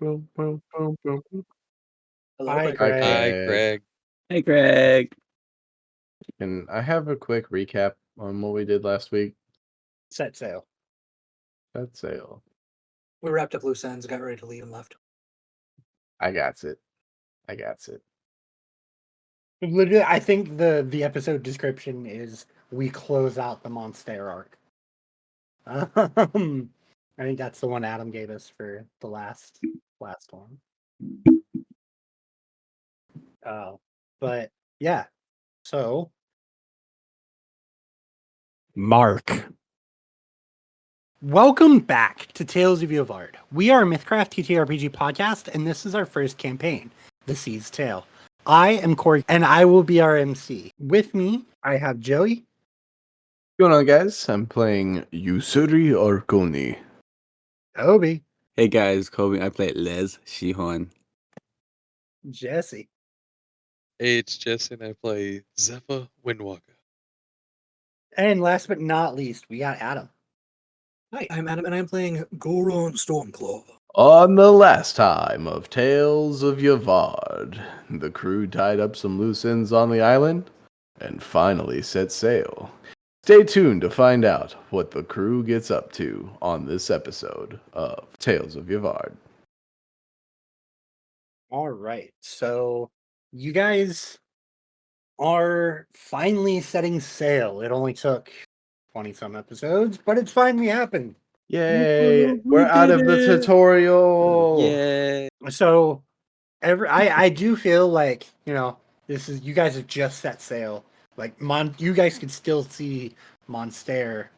Boom, boom, boom, boom, boom. Hello, Hi, my Hi, Greg. Hi, Greg. Greg. Hey, Greg. Can I have a quick recap on what we did last week? Set sail. Set sail. We wrapped up loose ends, got ready to leave, and left. I got it. I got it. Literally, I think the episode description is we close out the Monster arc. I think that's the one Adam gave us for the last one. But yeah, so Mark. Welcome back to Tales of Yavard. We are a Mythcraft TTRPG podcast, and this is our first campaign, The Sea's Tale. I am Corey, and I will be our MC. With me, I have Joey. What's going on, guys? I'm playing Yusuri Arconi. Obi. Hey guys, Kobe. I play Les Shihon. Jesse. Hey, it's Jesse, and I play Zephyr Windwalker. And last but not least, we got Adam. Hi, I'm Adam, and I'm playing Goron Stormclaw. On the last time of Tales of Yavard, the crew tied up some loose ends on the island and finally set sail. Stay tuned to find out what the crew gets up to on this episode of Tales of Yavard. All right. So you guys are finally setting sail. It only took 20 some episodes, but it's finally happened. Yay! We're out of the tutorial. Yay! So I do feel like, this is, you guys have just set sail. Like you guys could still see Monster.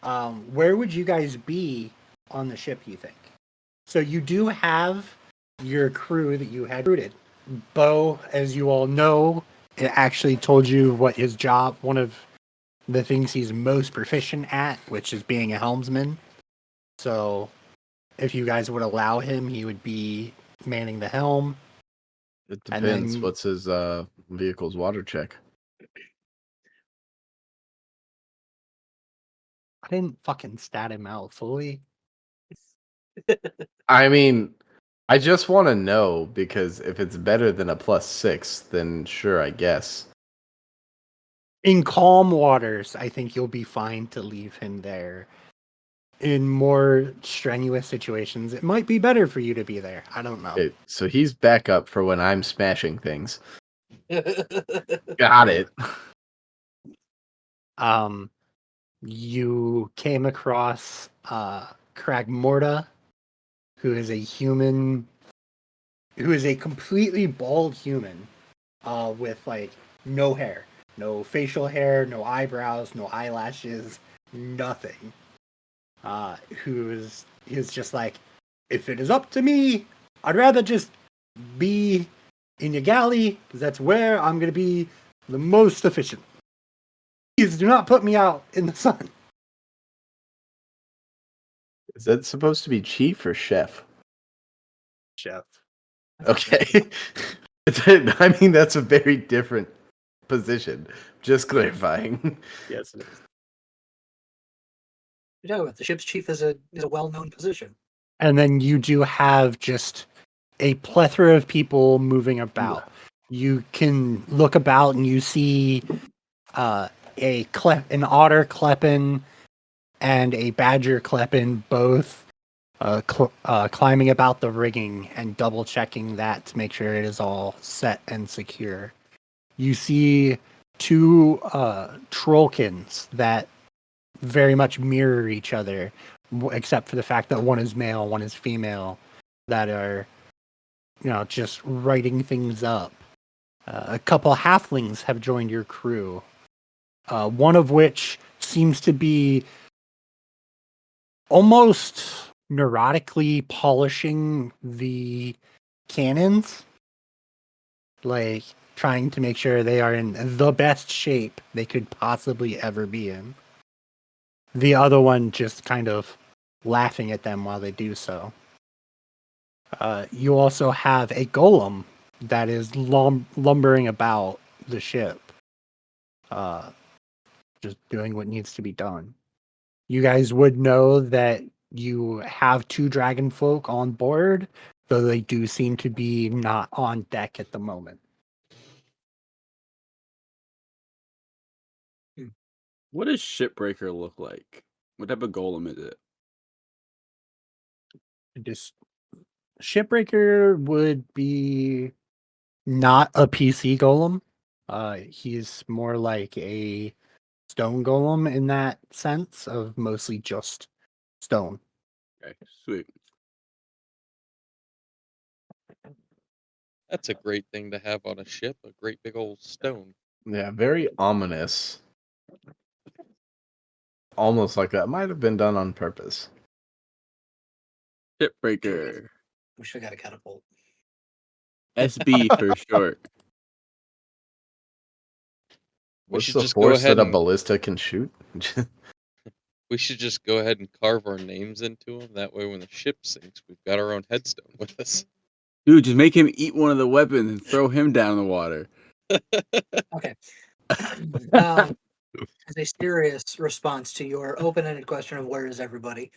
Where would you guys be on the ship, you think? So you do have your crew that you had recruited. Bo, as you all know, it actually told you what his job, one of the things he's most proficient at, which is being a helmsman. So if you guys would allow him, he would be manning the helm. It And depends. then- What's his vehicle's water check? I didn't fucking stat him out fully. I mean, I just want to know, because if it's better than a +6, then sure, I guess. In calm waters, I think you'll be fine to leave him there. In more strenuous situations, it might be better for you to be there. I don't know. Okay, so he's backup for when I'm smashing things. Got it. You came across Cragmorta, who is a human, who is a completely bald human, with like no hair, no facial hair, no eyebrows, no eyelashes, nothing. Who is just like, if it is up to me, I'd rather just be in your galley, because that's where I'm gonna be the most efficient. Please do not put me out in the sun. Is that supposed to be chief or chef? Chef. Okay. I mean, that's a very different position. Just clarifying. Yes, it is. You're talking about the ship's chief is a well-known position. And then you do have just a plethora of people moving about. You can look about and you see an otter Kleppen and a badger Kleppen both climbing about the rigging and double checking that to make sure it is all set and secure. You see two trollkins that very much mirror each other, except for the fact that one is male, one is female, that are, just writing things up. A couple halflings have joined your crew, one of which seems to be almost neurotically polishing the cannons, like trying to make sure they are in the best shape they could possibly ever be in. The other one just kind of laughing at them while they do so. You also have a golem that is lumbering about the ship, just doing what needs to be done. You guys would know that you have two dragon folk on board though they do seem to be not on deck at the moment. What does Shipbreaker look like? What type of golem is it? Just Shipbreaker would be not a PC golem. He's more like a stone golem in that sense of mostly just stone. Okay, sweet. That's a great thing to have on a ship, a great big old stone. Yeah, very ominous. Almost like that might have been done on purpose. Shipbreaker. We should have got a catapult. SB for short. We What's should the just go force ahead that a and ballista can shoot? we should just go ahead and carve our names into them. That way, when the ship sinks, we've got our own headstone with us. Dude, just make him eat one of the weapons and throw him down in the water. Okay. As a serious response to your open-ended question of where is everybody,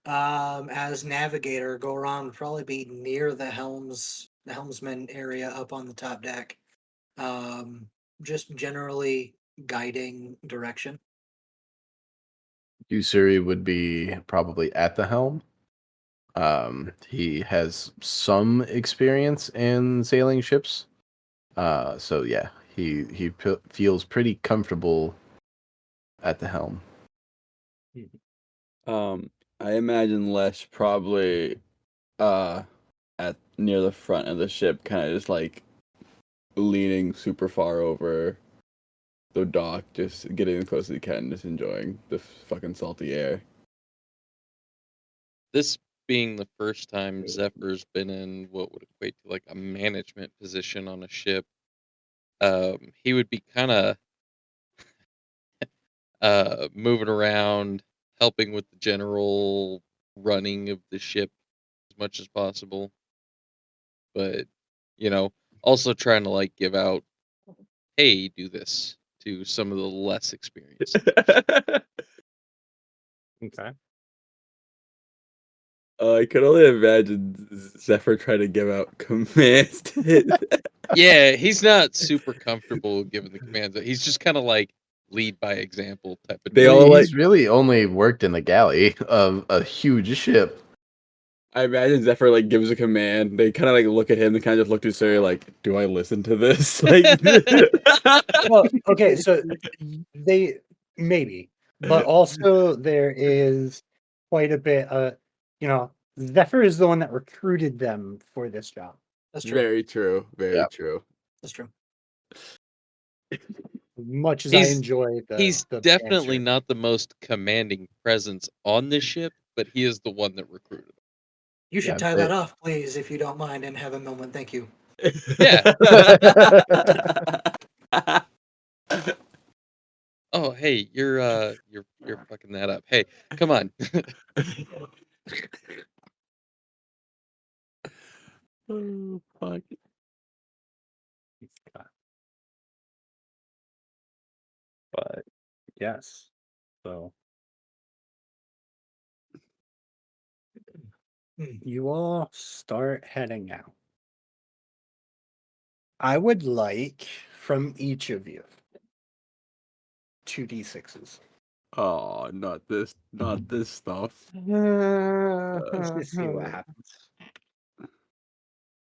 as navigator, Goron would probably be near the helmsman area up on the top deck. Just generally guiding direction. Usuri would be probably at the helm. He has some experience in sailing ships. So yeah, he feels pretty comfortable at the helm. I imagine Lesh probably at near the front of the ship, kind of just like leaning super far over the dock, just getting as close as he can, just enjoying the fucking salty air. This being the first time Zephyr's been in what would equate to like a management position on a ship, he would be kind of moving around, helping with the general running of the ship as much as possible. But, also trying to like give out, hey, do this to some of the less experienced. Okay. I could only imagine Zephyr trying to give out commands to it. Yeah, he's not super comfortable giving the commands. He's just kind of like lead by example type of. They dude. all, He's really only worked in the galley of a huge ship. I imagine Zephyr like gives a command. They kind of like look at him. They kind of just look to Siri like, "Do I listen to this?" Like, Well, okay, so they maybe, but also there is quite a bit. Zephyr is the one that recruited them for this job. That's true. very true. Very Yep. true. That's true. As much as I He's- enjoy He's the definitely banter. not the most commanding presence on the ship, but he is the one that recruited him. You should Yeah, tie they- that off, please, if you don't mind, and have a moment. Thank you. Yeah. Oh, hey, you're fucking that up. Hey, come on. Oh, fuck. But yes, so you all start heading out. I would like from each of you 2d6s. Oh, not this stuff. Let's just see what happens.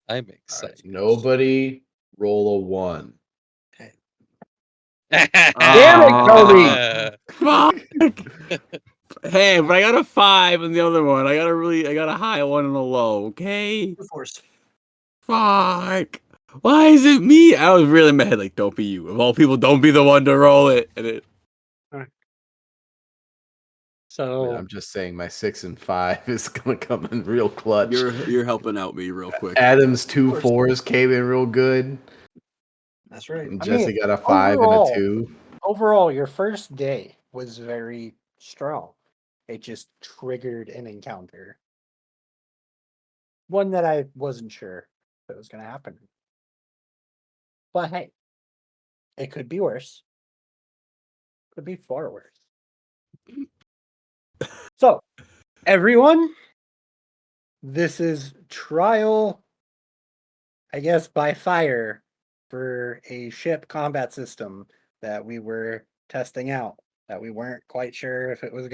I'm All right, excited. nobody roll a 1. Damn it, Kobe! Fuck. Hey, but I got a 5 on the other one. I got a high one and a low. Okay. Of course. Fuck. Why is it me? I was really in my head like, don't be you. Of all people, don't be the one to roll it. And it. So I'm just saying my 6 and 5 is gonna come in real clutch. You're helping out me real quick. Adam's 2 Of course. 4s came in real good. That's right. And I Jesse mean, got a 5 overall- and a 2. overall, your first day was very strong. It just triggered an encounter. One that I wasn't sure if it was going to happen. But hey, it could be worse. Could be far worse. So, everyone, this is trial, I guess, by fire for a ship combat system that we were testing out, that we weren't quite sure if it was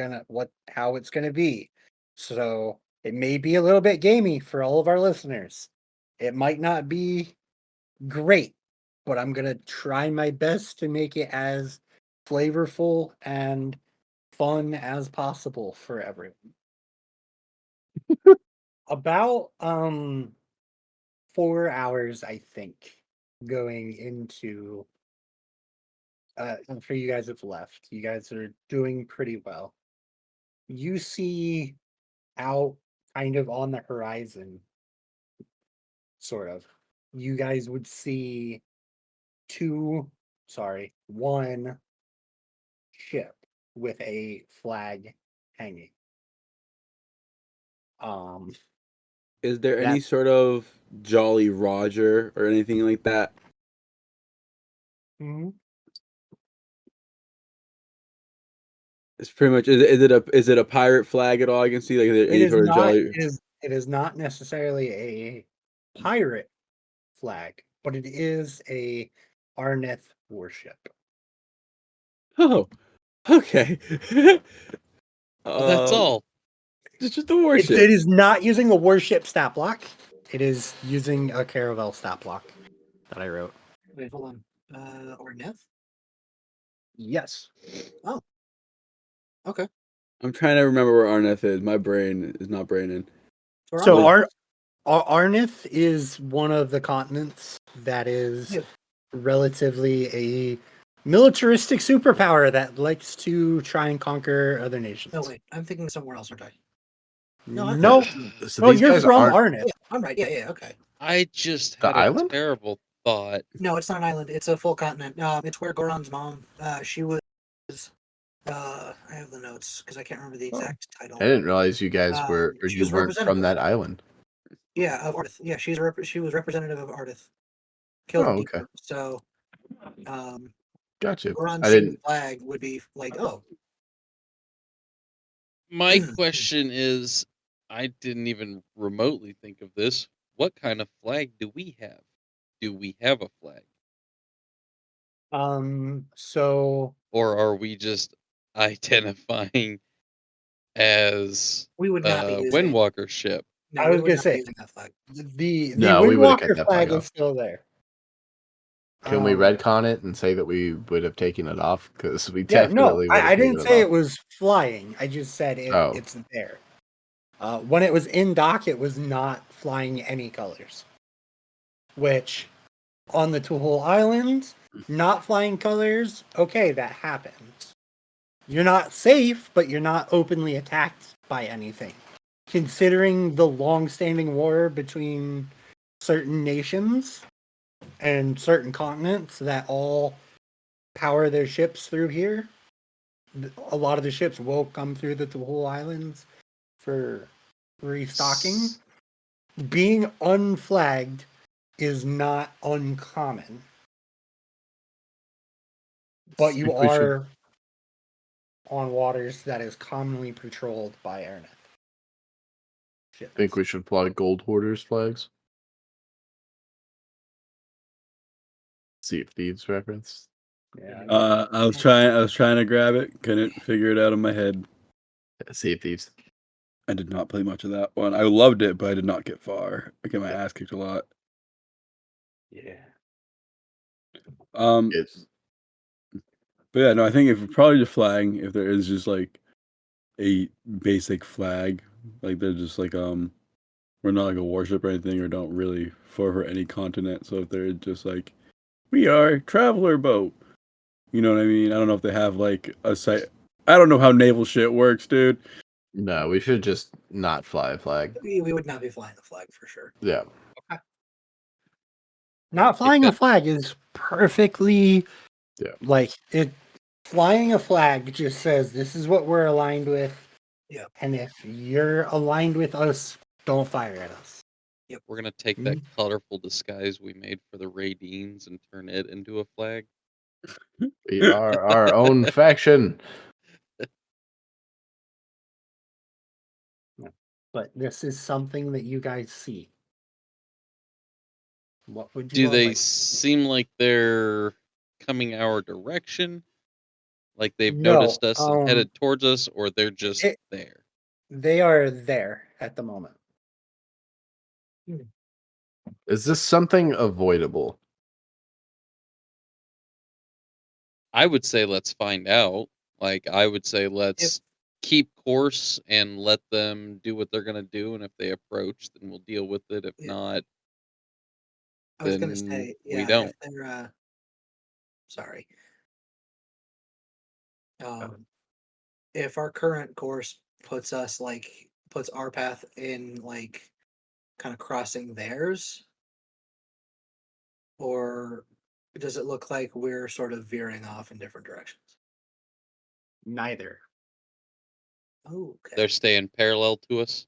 how it's gonna be. So it may be a little bit gamey for all of our listeners. It might not be great, but I'm gonna try my best to make it as flavorful and fun as possible for everyone. About 4 hours, I think, going into for you guys have left. You guys are doing pretty well. You see out kind of on the horizon, sort of. You guys would see one ship with a flag hanging. Is there any That's- sort of Jolly Roger or anything like that? It's pretty much. Is it a pirate flag at all? I can see like is there It any is sort of not. Jolly. It is not necessarily a pirate flag, but it is a Arneth warship. Oh, okay. Well, that's all. It's just a It warship. is not using the warship stat block. It is using a Caravel stat block that I wrote. Wait, hold on. Orneth? Yes. Okay. I'm trying to remember where Arneth is. My brain is not braining. So Ar- Arnith is one of the continents that is Yeah. relatively a militaristic superpower that likes to try and conquer other nations. No, wait. I'm thinking somewhere else, aren't I? No, No, So no, these you're guys from aren't Arnith. Yeah, I'm right. Yeah, okay. I just The had island? a terrible thought. No, it's not an island. It's a full continent. It's where Goron's mom. She was. I have the notes because I can't remember the exact title. I didn't realize you guys were or she you was weren't from representative. that island. Yeah, of Ardith. Yeah, she was representative of Ardith. Oh, Killed okay. people. So, Gotcha. Goron's I seeing didn't. the flag would be like, oh, My question is, I didn't even remotely think of this. What kind of flag do we have? Do we have a flag? So Or are we just identifying as we would not be a using. Windwalker ship? I we was would gonna not be say using that flag. the No, we would've kept Windwalker that flag flag off. is still there. Can we retcon it and say that we would have taken it off? Because we Yeah, no, definitely would have I taken didn't it say off. it was flying. I just said Oh. it's there. When it was in dock, it was not flying any colors. Which, on the Tuhul Islands, not flying colors, okay, that happens. You're not safe, but you're not openly attacked by anything. Considering the long-standing war between certain nations and certain continents that all power their ships through here, a lot of the ships will come through the Tuhul Islands for restocking. Being unflagged is not uncommon, but you Think we should- are on waters that is commonly patrolled by Airnet. Think we should fly Gold Hoarders flags? Sea of Thieves reference. Yeah. I was trying to grab it, couldn't figure it out in my head. Sea of Thieves. I did not play much of that one. I loved it, but I did not get far. I get my ass kicked a lot. Yeah. It's But yeah, no, I think if we're probably just flagging, if there is just like a basic flag, like they're just like we're not like a warship or anything, or don't really favor any continent. So if they're just like, we are traveler boat, you know what I mean? I don't know if they have like a site. I don't know how naval shit works, dude. no. We should just not fly a flag. We would not be flying the flag for sure. Yeah. Not flying a flag is perfectly like it. Flying a flag just says this is what we're aligned with. Yeah. And if you're aligned with us, don't fire at us. We're gonna take that colorful disguise we made for the Raidines and turn it into a flag. We are our own faction. but this is something that you guys see. What would you Do all they like? seem like they're coming our direction? Like they've No, noticed us and headed towards us, or they're just it- there? They are there at the moment. Is this something avoidable? I would say let's find out. Like I would say let's keep course and let them do what they're gonna do, and if they approach, then we'll deal with it. If Yeah. not, I was gonna then say, we yeah, don't. if they're sorry. If our current course puts our path in like kind of crossing theirs, or does it look like we're sort of veering off in different directions? Neither, Okay. They're staying parallel to us.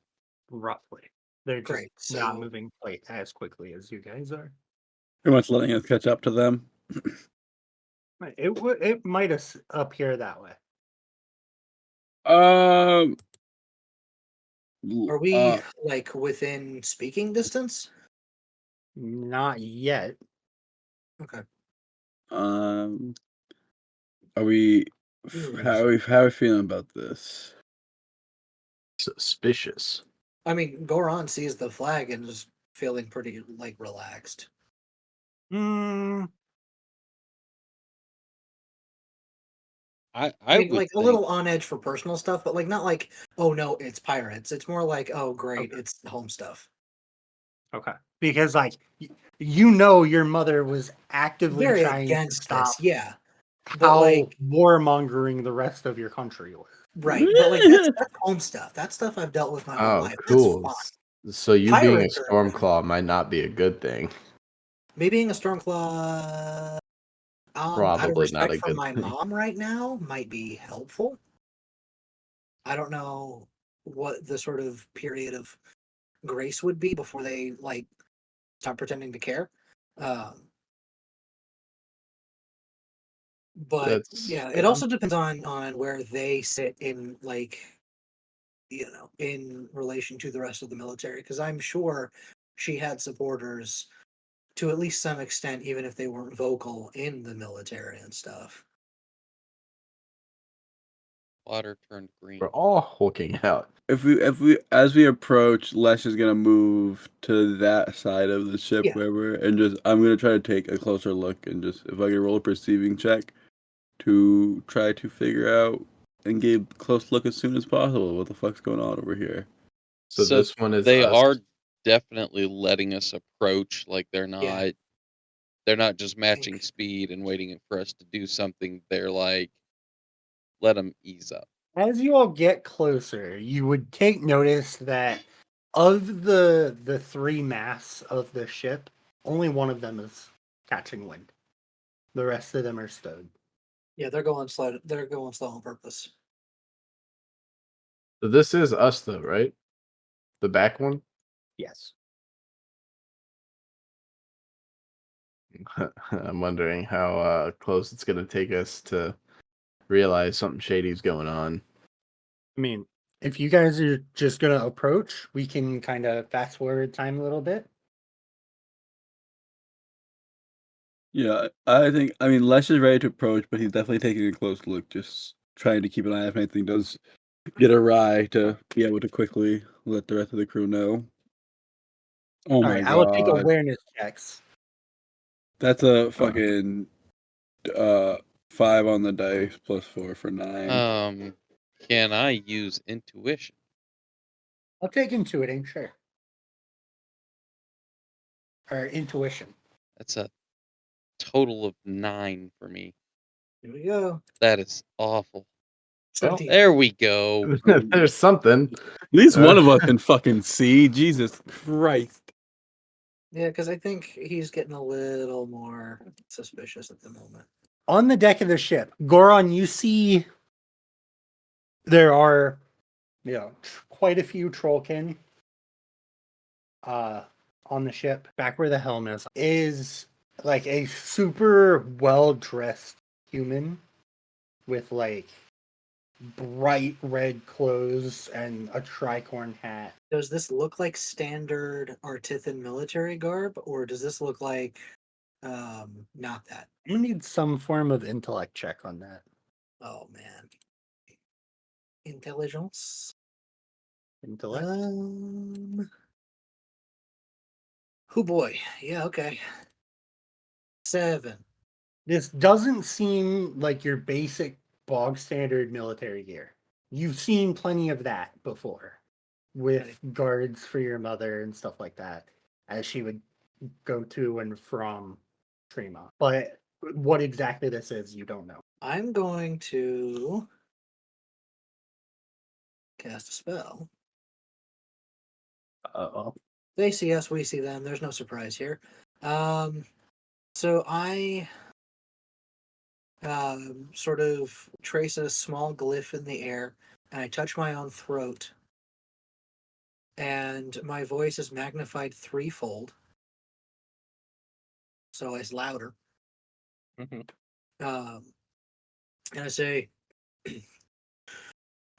roughly. They're just Great, not so- moving quite as quickly as you guys are. Pretty much letting us catch up to them. Right, it might appear that way. Um. Are we like within speaking distance? Not yet. Okay. Are we? How are we feeling about this? Suspicious. I mean, Goron sees the flag and is feeling pretty like relaxed. Mm, I Like, would like a think little on edge for personal stuff, but like not like, oh no, it's pirates. It's more like, oh great, Okay. it's home stuff. okay. Because like you know your mother was actively Very trying to against stop this, yeah. But how like, warmongering the rest of your country was. right, but like that's home stuff. That stuff I've dealt with my whole Oh, life. cool. That's fine. So you being a Pirates are a thing. Stormclaw might not be a good thing. Me being a Stormclaw, out of Probably not respect a for good my thing. mom right now, might be helpful. I don't know what the sort of period of grace would be before they like stop pretending to care. But That's yeah, it fair. also depends on where they sit in like in relation to the rest of the military, because I'm sure she had supporters to at least some extent, even if they weren't vocal in the military and stuff. water turned green. We're all hulking out. If we as we approach, Lesh is gonna move to that side of the ship Yeah. where we're, and just I'm gonna try to take a closer look and just if I can roll a perceiving check to try to figure out and give a close look as soon as possible what the fuck's going on over here. So this one is they us. are definitely letting us approach. Like they're not Yeah. they're not just matching speed and waiting for us to do something. They're like, let them ease up. As you all get closer, you would take notice that of the three masts of the ship, only one of them is catching wind. The rest of them are stowed. Yeah, they're going slow. They're going slow on purpose. So this is us though, right? The back one? Yes. I'm wondering how close it's gonna take us to realize something shady's going on. I mean, if you guys are just gonna approach, we can kind of fast forward time a little bit. Yeah, I mean Lesh is ready to approach, but he's definitely taking a close look, just trying to keep an eye if anything does get awry to be able to quickly let the rest of the crew know. Oh All my right, I will take god. awareness checks. That's a fucking 5 on the dice plus 4 for 9. Can I use intuition? I'll take intuiting, sure. Or intuition. That's a total of 9 for me. Here we go. That is awful. 17. There we go. There's something. At least one of us can fucking see. Jesus Christ. Yeah, because I think he's getting a little more suspicious at the moment. On the deck of the ship, Goron, you see there are, quite a few trollkin on the ship. Back where the helm is like a super well-dressed human with like bright red clothes and a tricorn hat. Does this look like standard Artithan military garb, or does this look like not that? You need some form of intellect check on that. Oh man. Intelligence. Intellect? Oh boy. Yeah, okay. 7. This doesn't seem like your basic bog standard military gear. You've seen plenty of that before with guards for your mother and stuff like that as she would go to and from Trema. But what exactly this is, you don't know. I'm going to cast a spell. Uh-oh. They see us, we see them. There's no surprise here. So I sort of trace a small glyph in the air, and I touch my own throat, and my voice is magnified threefold, so it's louder. Mhm. And I say,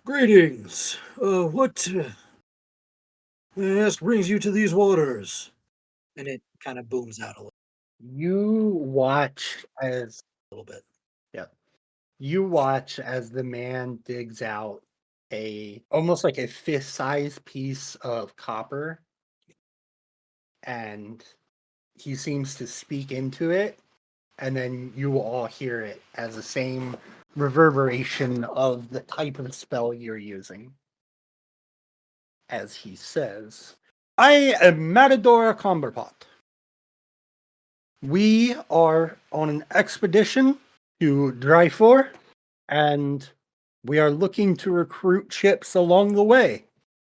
"Greetings. What may I ask brings you to these waters?" And it kind of booms out a You watch as little bit. the man digs out almost like a fist-sized piece of copper, and he seems to speak into it, and then you will all hear it as the same reverberation of the type of spell you're using. As he says, "I am Matador Comberpot. We are on an expedition to Dryfor, and we are looking to recruit ships along the way.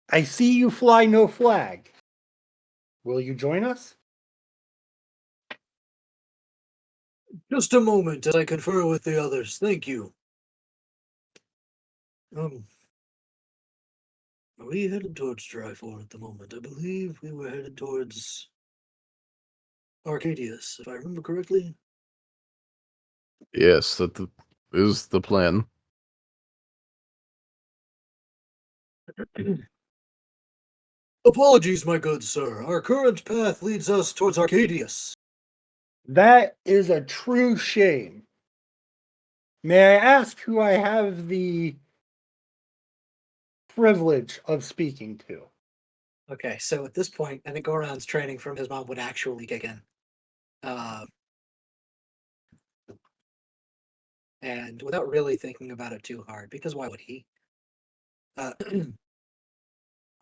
I see you fly no flag. Will you join us?" Just a moment as I confer with the others. Thank you. Are we headed towards Dryfor at the moment? I believe we were headed towards Arcadius, if I remember correctly. Yes, that is the plan. Apologies, my good sir. Our current path leads us towards Arcadius. That is a true shame. May I ask who I have the privilege of speaking to? Okay, so at this point, I think Goron's training from his mom would actually kick in. And without really thinking about it too hard, because why would he? Of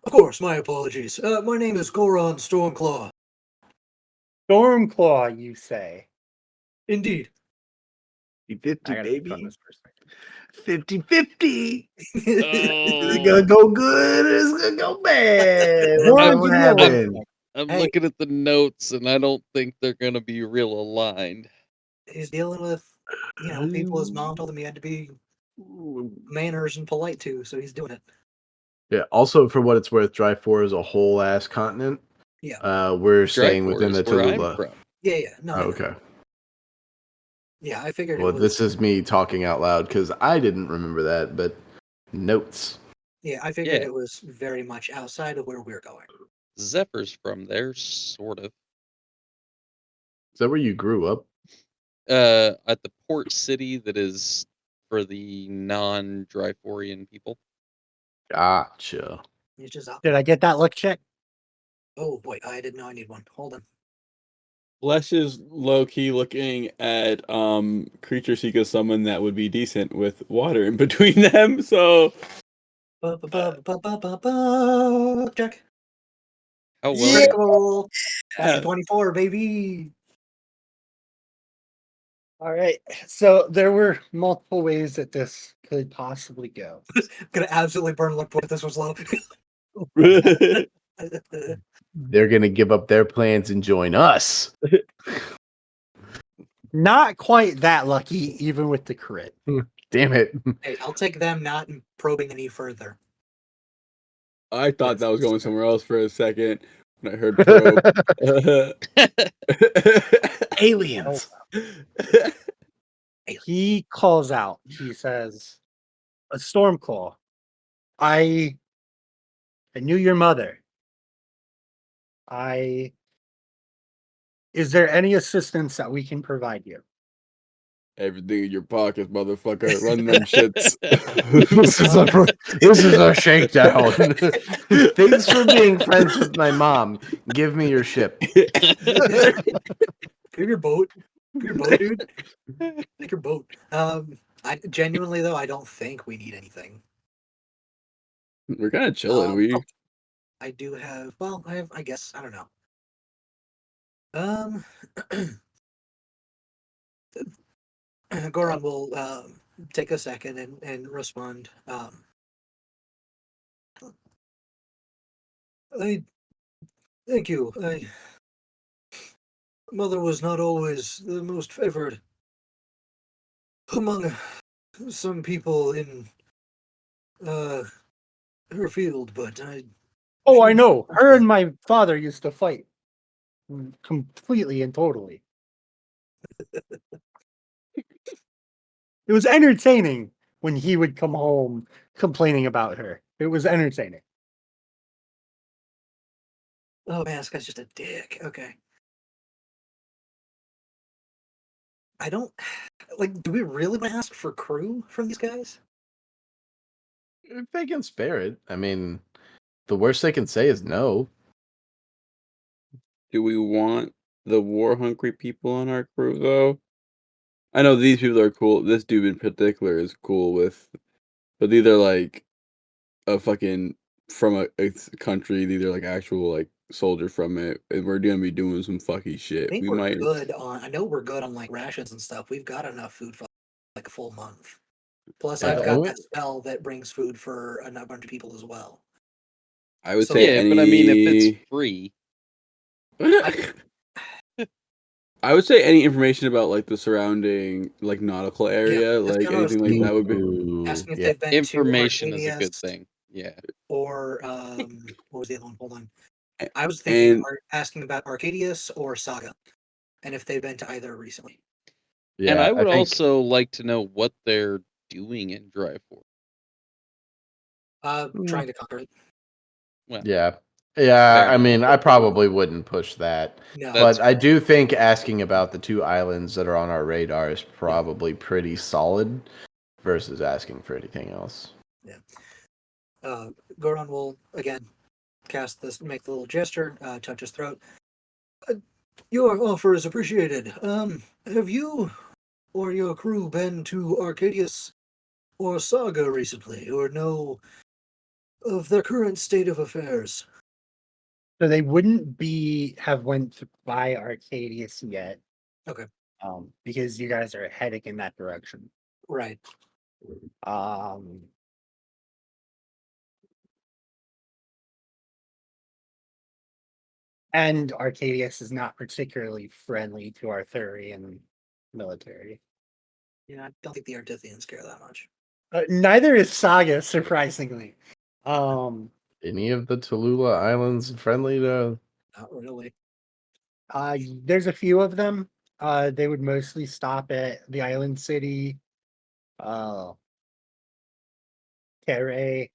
course, my apologies. My name is Goron Stormclaw. Stormclaw, you say? Indeed. 50, I gotta baby. run this first. 50-50. It's Oh, gonna go good. It's gonna go bad. Go on, What give me a happened? roll. I'm Hey. looking at the notes, and I don't think they're gonna be real aligned. He's dealing with, people his mom told him he had to be manners and polite to, so he's doing it. Yeah. Also, for what it's worth, Dryfor is a whole ass continent. Yeah. We're staying within the Dryfor is where I'm Tallulah. from. Yeah. No. I know. Okay. Yeah, I figured Well, it was. this is me talking out loud because I didn't remember that, but notes. Yeah, I figured Yeah. it was very much outside of where we're going. Zephyr's from there, sort of. Is that where you grew up? At the port city that is for the non-Dryforian people. Gotcha. It's just out. Did I get that look check? Oh boy, I didn't know I need one. Hold on. Flesh is low key looking at creatures he could summon that would be decent with water in between them. So Check. How well? Yeah. Critical. That's a 24, baby. All right. So there were multiple ways that this could possibly go. Gonna absolutely burn luck point if this was low. They're gonna give up their plans and join us. Not quite that lucky, even with the crit. Damn it. Hey, I'll take them not probing any further. I thought that was going somewhere else for a second when I heard probe. Aliens. He calls out. He says, A Stormclaw. I knew your mother. Is there any assistance that we can provide you? Everything in your pockets, motherfucker. Run them shits. This is a shakedown. Thanks for being friends with my mom. Give me your ship. Give your boat. Give your boat, dude. Take your boat. I genuinely though, I don't think we need anything. We're kind of chilling. We I do have. Well, I guess I don't know. Goron will take a second and respond. I thank you. Mother was not always the most favored among some people in her field, but Oh, I know. Her and my father used to fight completely and totally. It was entertaining when he would come home complaining about her. It was entertaining. oh man, this guy's just a dick. Okay. I don't like. Do we really want to ask for crew from these guys? If they can spare it, I mean, the worst they can say is no. do we want the war hungry people on our crew though? I know these people are cool. This dude in particular is cool with, but these are like a fucking from a country. These are like actual like soldier from it, and we're gonna be doing some fucky I shit. think We we're might. good on. I know we're good on like rations and stuff. We've got enough food for like a full month. Plus, Yeah, I've and got we- that spell that brings food for a bunch of people as well. I would So, say Yeah, any. but I mean, if it's free, I would say any information about like the surrounding like nautical area, that's like kinda what I was anything like that would be. Ooh, Asking if yeah. they've been information to is a good Arcadius thing. Yeah. or what was the other one? Hold on. A- I was thinking And asking about Arcadius or Saga, and if they've been to either recently. And I Yeah, would think also like to know what they're doing in Dry Forest. Trying to conquer it. Well, yeah. Fair Yeah, I enough. mean, I probably wouldn't push that. No, That's But I do think asking about the two islands that are on our radar is probably pretty solid versus asking for anything else. Goron will again cast this, make the little gesture, touch his throat. Your offer is appreciated. Have you or your crew been to Arcadius or Saga recently, or know of their current state of affairs? So they wouldn't have went by Arcadius yet. Okay. Because you guys are heading in that direction. Right. And Arcadius is not particularly friendly to Arthurian military. Yeah, I don't think the Artithians care that much. Neither is Saga, surprisingly. Any of the Tallulah Islands friendly to? Not really. There's a few of them. They would mostly stop at the island city, Terre.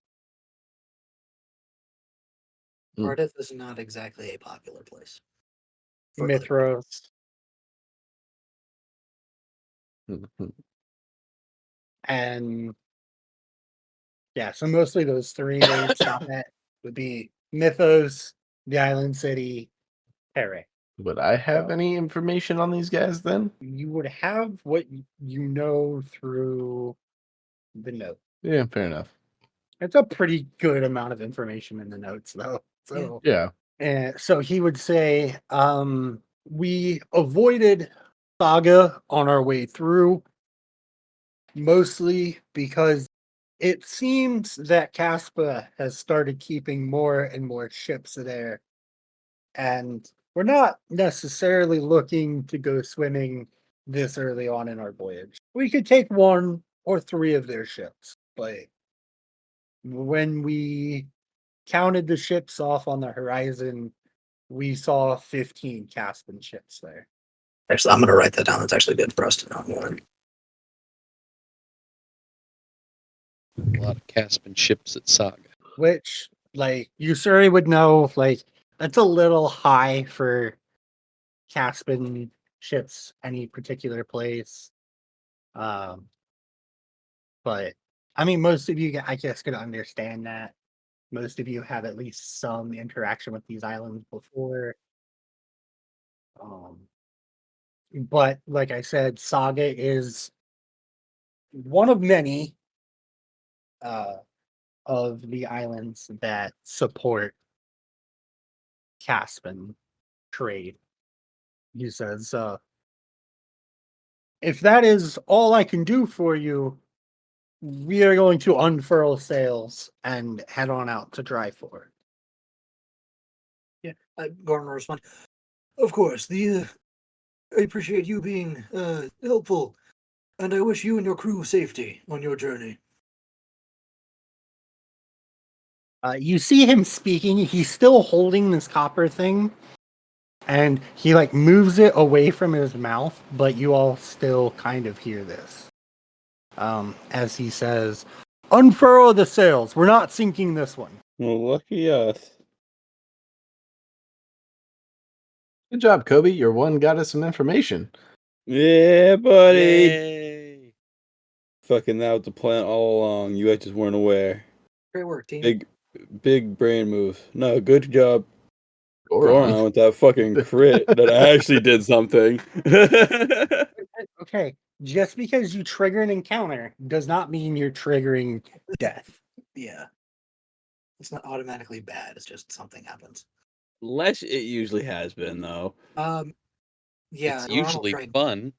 Hmm. Ardith is not exactly a popular place. for other people. Mithros, and yeah, so mostly those three they would stop at would be Mythos, the island city, Terre. Would I have So- any information on these guys then? You would have what you know through the note. Yeah, fair enough. It's a pretty good amount of information in the notes, though. So Yeah. So he would say, we avoided Saga on our way through, mostly because it seems that Caspa has started keeping more and more ships there. And we're not necessarily looking to go swimming this early on in our voyage. We could take one or three of their ships, but when we counted the ships off on the horizon, we saw 15 Caspian ships there. Actually, I'm going to write that down. That's actually good for us to know more. A lot of Caspian ships at Saga. Which, like, you certainly would know, like, that's a little high for Caspian ships, any particular place. But I mean, most of you, I guess, could understand that. Most of you have at least some interaction with these islands before. But like I said, Saga is one of many of the islands that support Caspian trade. He says, if that is all I can do for you, we are going to unfurl sails and head on out to Dryford. Yeah, Gordon will respond. Of course, I appreciate you being helpful, and I wish you and your crew safety on your journey. You see him speaking. He's still holding this copper thing, and he like moves it away from his mouth, but you all still kind of hear this. As he says, "Unfurl the sails. We're not sinking this one." Well, lucky us. Good job, Kobe. Your one got us some information. Yeah, buddy. Yay! Fucking that was the plan all along. You guys just weren't aware. Great work, team. Big brain move. No, good job. Goron. Goron with that fucking crit that I actually did something. Okay, just because you trigger an encounter does not mean you're triggering death. Yeah. It's not automatically bad, it's just something happens. Less it usually has been though. Yeah, It's usually fun.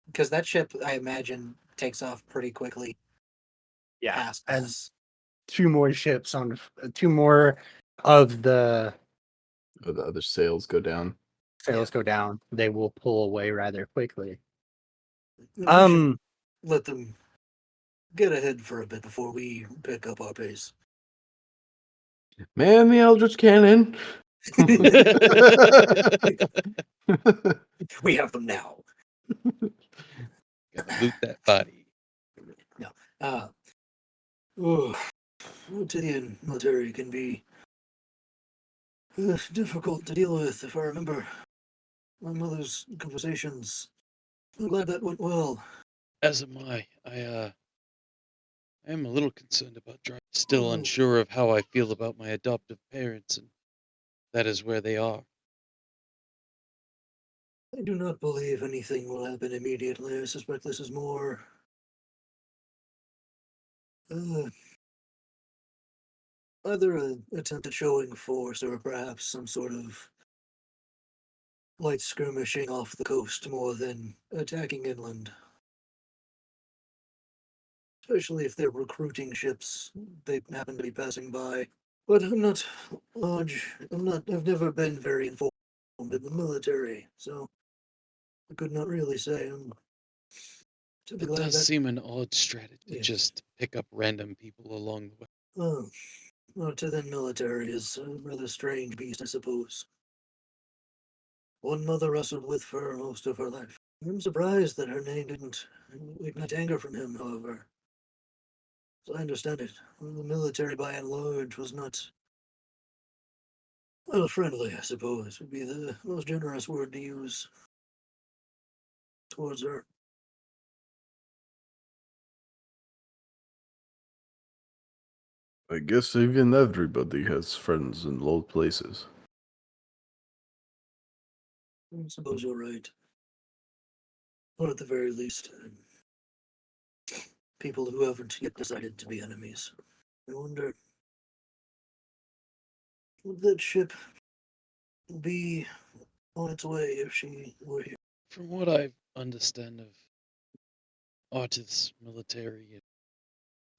because that ship, I imagine, takes off pretty quickly. Past as us. two more ships on two more of the Oh, the other sails go down. sails go down, they will pull away rather quickly. We should let them get ahead for a bit before we pick up our pace. Man, the Eldritch Cannon. We have them now. Gotta loot that body. Tidian military can be difficult to deal with, if I remember my mother's conversations. I'm glad that went well. As am I. I am a little concerned about Dry. Still unsure of how I feel about my adoptive parents, and that is where they are. I do not believe anything will happen immediately. I suspect this is more either an attempt at showing force or perhaps some sort of light skirmishing off the coast more than attacking inland. Especially if they're recruiting ships they happen to be passing by. But I'm not large. I've never been very informed in the military, so I could not really say. I'm It does seem an odd strategy to Yes. just pick up random people along the way. Well, to the military is a rather strange beast, I suppose. One mother wrestled with for most of her life. I'm surprised that her name didn't ignite anger from him, however. As I understand it, the military by and large was not, well, friendly, I suppose, would be the most generous word to use towards her. I guess even everybody has friends in low places. I suppose you're right. Or at the very least, people who haven't yet decided to be enemies. I wonder, would that ship be on its way if she were here? From what I understand of Artith's military,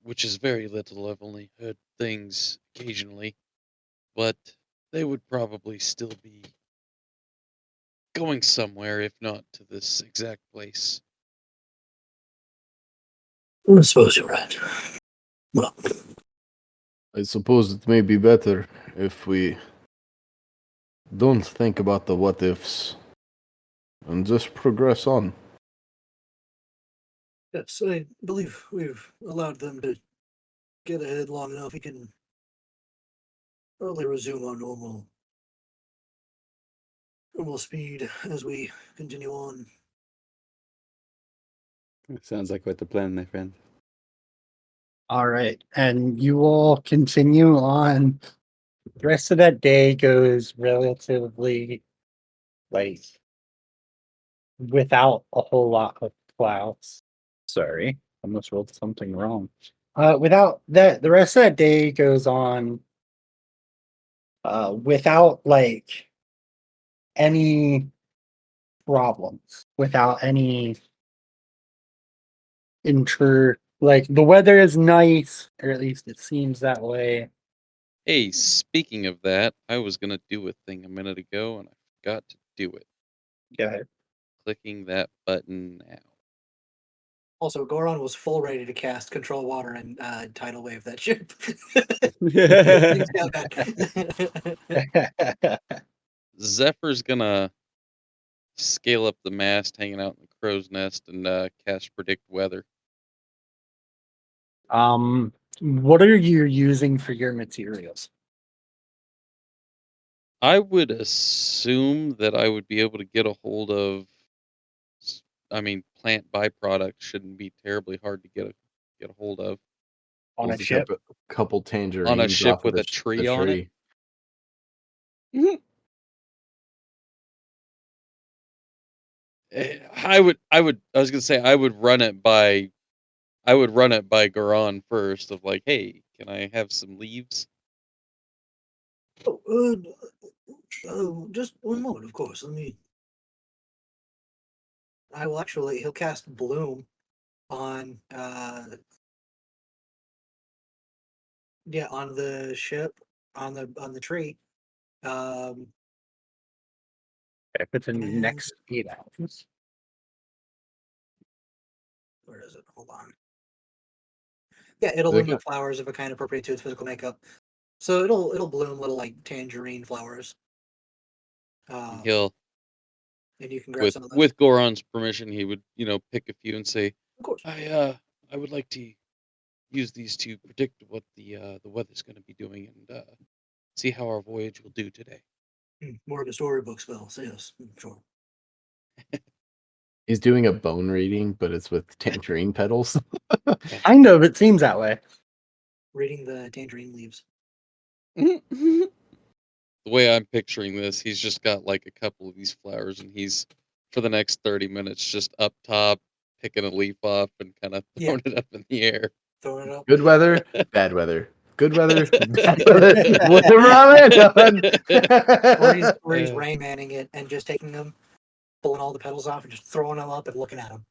which is very little, I've only heard things occasionally, but they would probably still be going somewhere, if not to this exact place. I suppose you're right. Well, I suppose it may be better if we don't think about the what ifs and just progress on. yes, I believe we've allowed them to get ahead long enough, we can probably resume our normal speed as we continue on. Sounds like what the plan, my friend. All right. And you will continue on. The rest of that day goes relatively like without a whole lot of clouds. Sorry, I almost rolled something wrong. Without that, the rest of that day goes on without like any problems, without any like the weather is nice, or at least it seems that way. Hey, speaking of that, I was gonna do a thing a minute ago and I forgot to do it. Go ahead. Clicking that button now. Also, Goron was full ready to cast Control Water and Tidal Wave that ship. Things got bad. Zephyr's gonna scale up the mast hanging out in the crow's nest and cast Predict Weather. What are you using for your materials? I would assume that I would be able to get a hold of. I mean, plant byproducts shouldn't be terribly hard to get a hold of On a Pulls ship? couple tangerines ship off with of a tree on it? I was gonna say I would run it by Garon first. Of like, hey, can I have some leaves? Just one moment, of course. I will actually. He'll cast Bloom on. On the ship, on the tree. If it's in the And- next 8 hours. Where is it? Hold on. Yeah, it'll They bloom got- flowers of a kind appropriate to its physical makeup. So it'll bloom little like tangerine flowers. He'll And you can grab some of those. with Goron's permission, he would pick a few and say, Of course. I would like to use these to predict what the weather's going to be doing and see how our voyage will do today. More of a storybook spell, so yes, sure. He's doing a bone reading, but it's with tangerine petals. Kind of, it seems that way. Reading the tangerine leaves. The way I'm picturing this, he's just got like a couple of these flowers, and he's for the next 30 minutes just up top picking a leaf off and kind of throwing it up in the air. Throwing it up. Good weather, bad weather. Good weather, bad weather. Whatever I'm on. Or he's Raymanning it and just taking them, pulling all the petals off and just throwing them up and looking at them.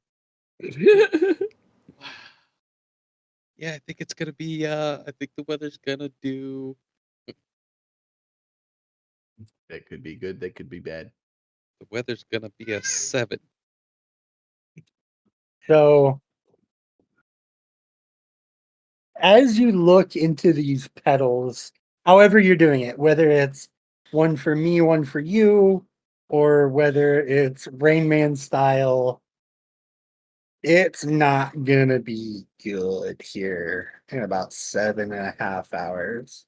Yeah, I think it's gonna be. I think the weather's gonna do. That could be good. That could be bad. The weather's gonna be a 7. So, as you look into these petals, however you're doing it, whether it's one for me, one for you, or whether it's Rain Man style, it's not gonna be good here in about 7.5 hours.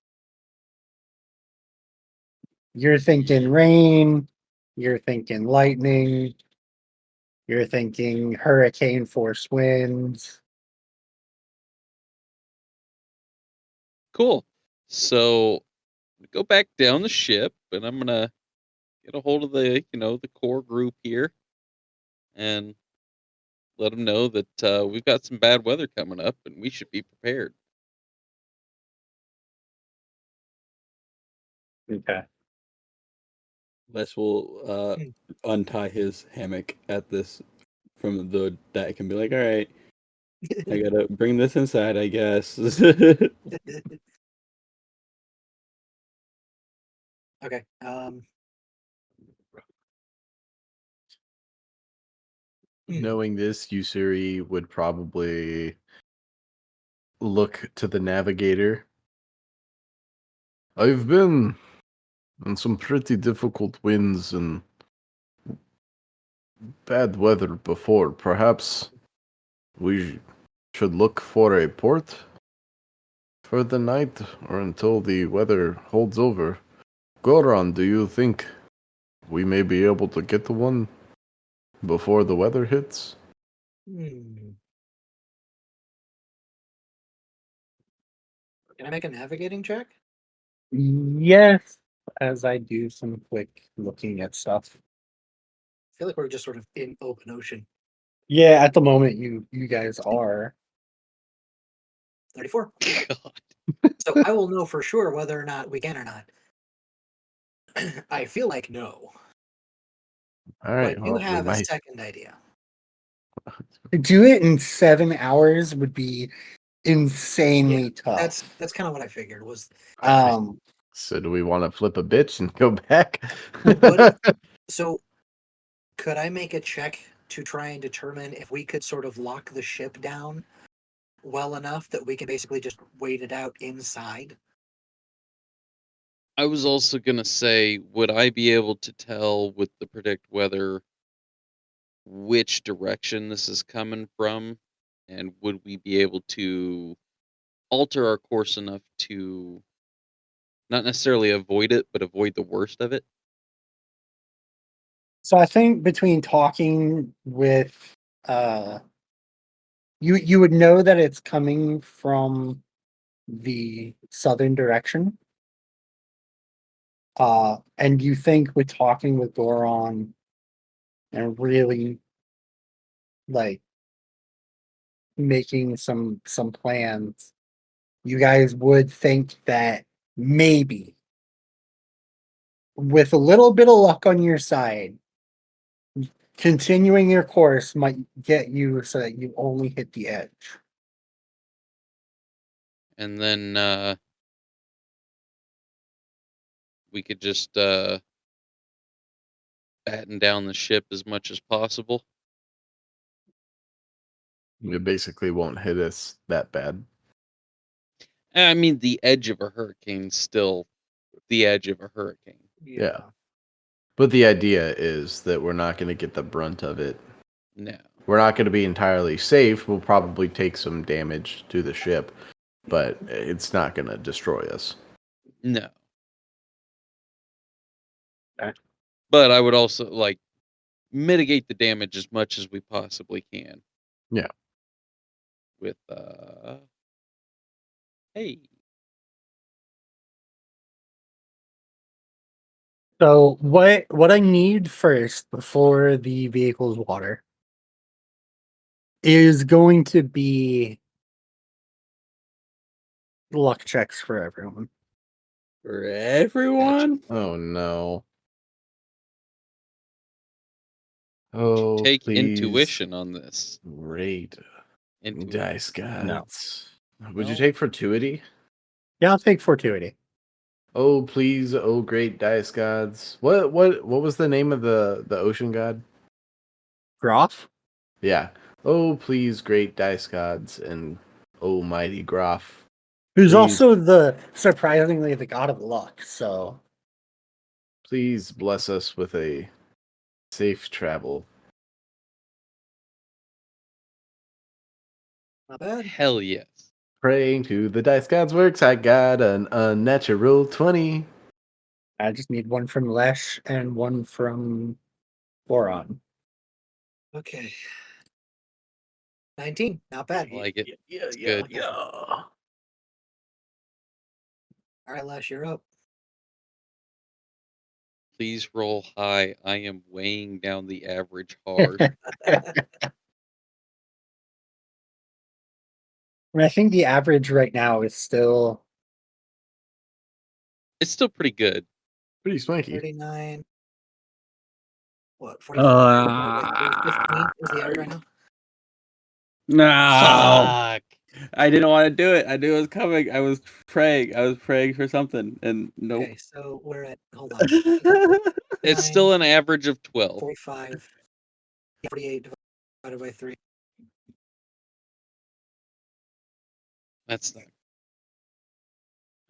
You're thinking rain, you're thinking lightning, you're thinking hurricane force winds. Cool. So go back down the ship, and I'm gonna get a hold of the core group here, and let them know that we've got some bad weather coming up, and we should be prepared. Okay. Les will untie his hammock at this from the deck and be like, all right, I gotta bring this inside, I guess. Okay. Knowing this, Yusuri would probably look to the navigator. I've been in some pretty difficult winds and bad weather before. Perhaps we should look for a port? for the night or until the weather holds over. Goron, do you think we may be able to get to one before the weather hits? Hmm. Can I make a navigating check? Yes, as I do some quick looking at stuff. I feel like we're just sort of in open ocean. Yeah, at the moment you guys are. 34. God. So I will know for sure whether or not we can or not. I feel like no. All right. But you Well, we have a might. second idea. To do it in 7 hours would be insanely tough. That's kind of what I figured was So, do we want to flip a bitch and go back? What so could I make a check to try and determine if we could sort of lock the ship down well enough that we can basically just wait it out inside? I was also gonna say, would I be able to tell with the predict weather which direction this is coming from, and would we be able to alter our course enough to not necessarily avoid it, but avoid the worst of it? So I think between talking with you would know that it's coming from the southern direction. And you think with talking with Goron and really like making some plans, you guys would think that maybe with a little bit of luck on your side, continuing your course might get you so that you only hit the edge. And then we could just batten down the ship as much as possible. It basically won't hit us that bad. I mean, the edge of a hurricane's still the edge of a hurricane. Yeah. But the idea is that we're not going to get the brunt of it. No. We're not going to be entirely safe. We'll probably take some damage to the ship, but it's not going to destroy us. No. Okay. But I would also like mitigate the damage as much as we possibly can. Yeah. With hey. So what I need first before the vehicle's water is going to be luck checks for everyone. For everyone? Oh, no. Should Oh, take please. intuition on this. Great. Dice gods. Would you No. take fortuity? Yeah, I'll take fortuity. Oh, please. Oh, great dice gods. What was the name of the ocean god? Groff? Yeah. Oh, please, great dice gods and oh, mighty Groff. Who's Please. also surprisingly the god of luck, so Please bless us with a safe travel. Not bad. Hell yes. Praying to the dice gods works. I got an unnatural 20. I just need one from Lesh and one from Goron. Okay. 19. Not bad. I like it. Yeah, It's good. yeah. All right, Les, you're up. Please roll high. I am weighing down the average hard. I think the average right now is still It's still pretty good. Pretty swanky. 39. What? 45? 15 is the average right now? No. Fuck. I didn't want to do it. I knew it was coming. I was praying. I was praying for something. And nope. Okay, so we're at, hold on. It's still an average of 12. 45. 48 divided by 3. That's not.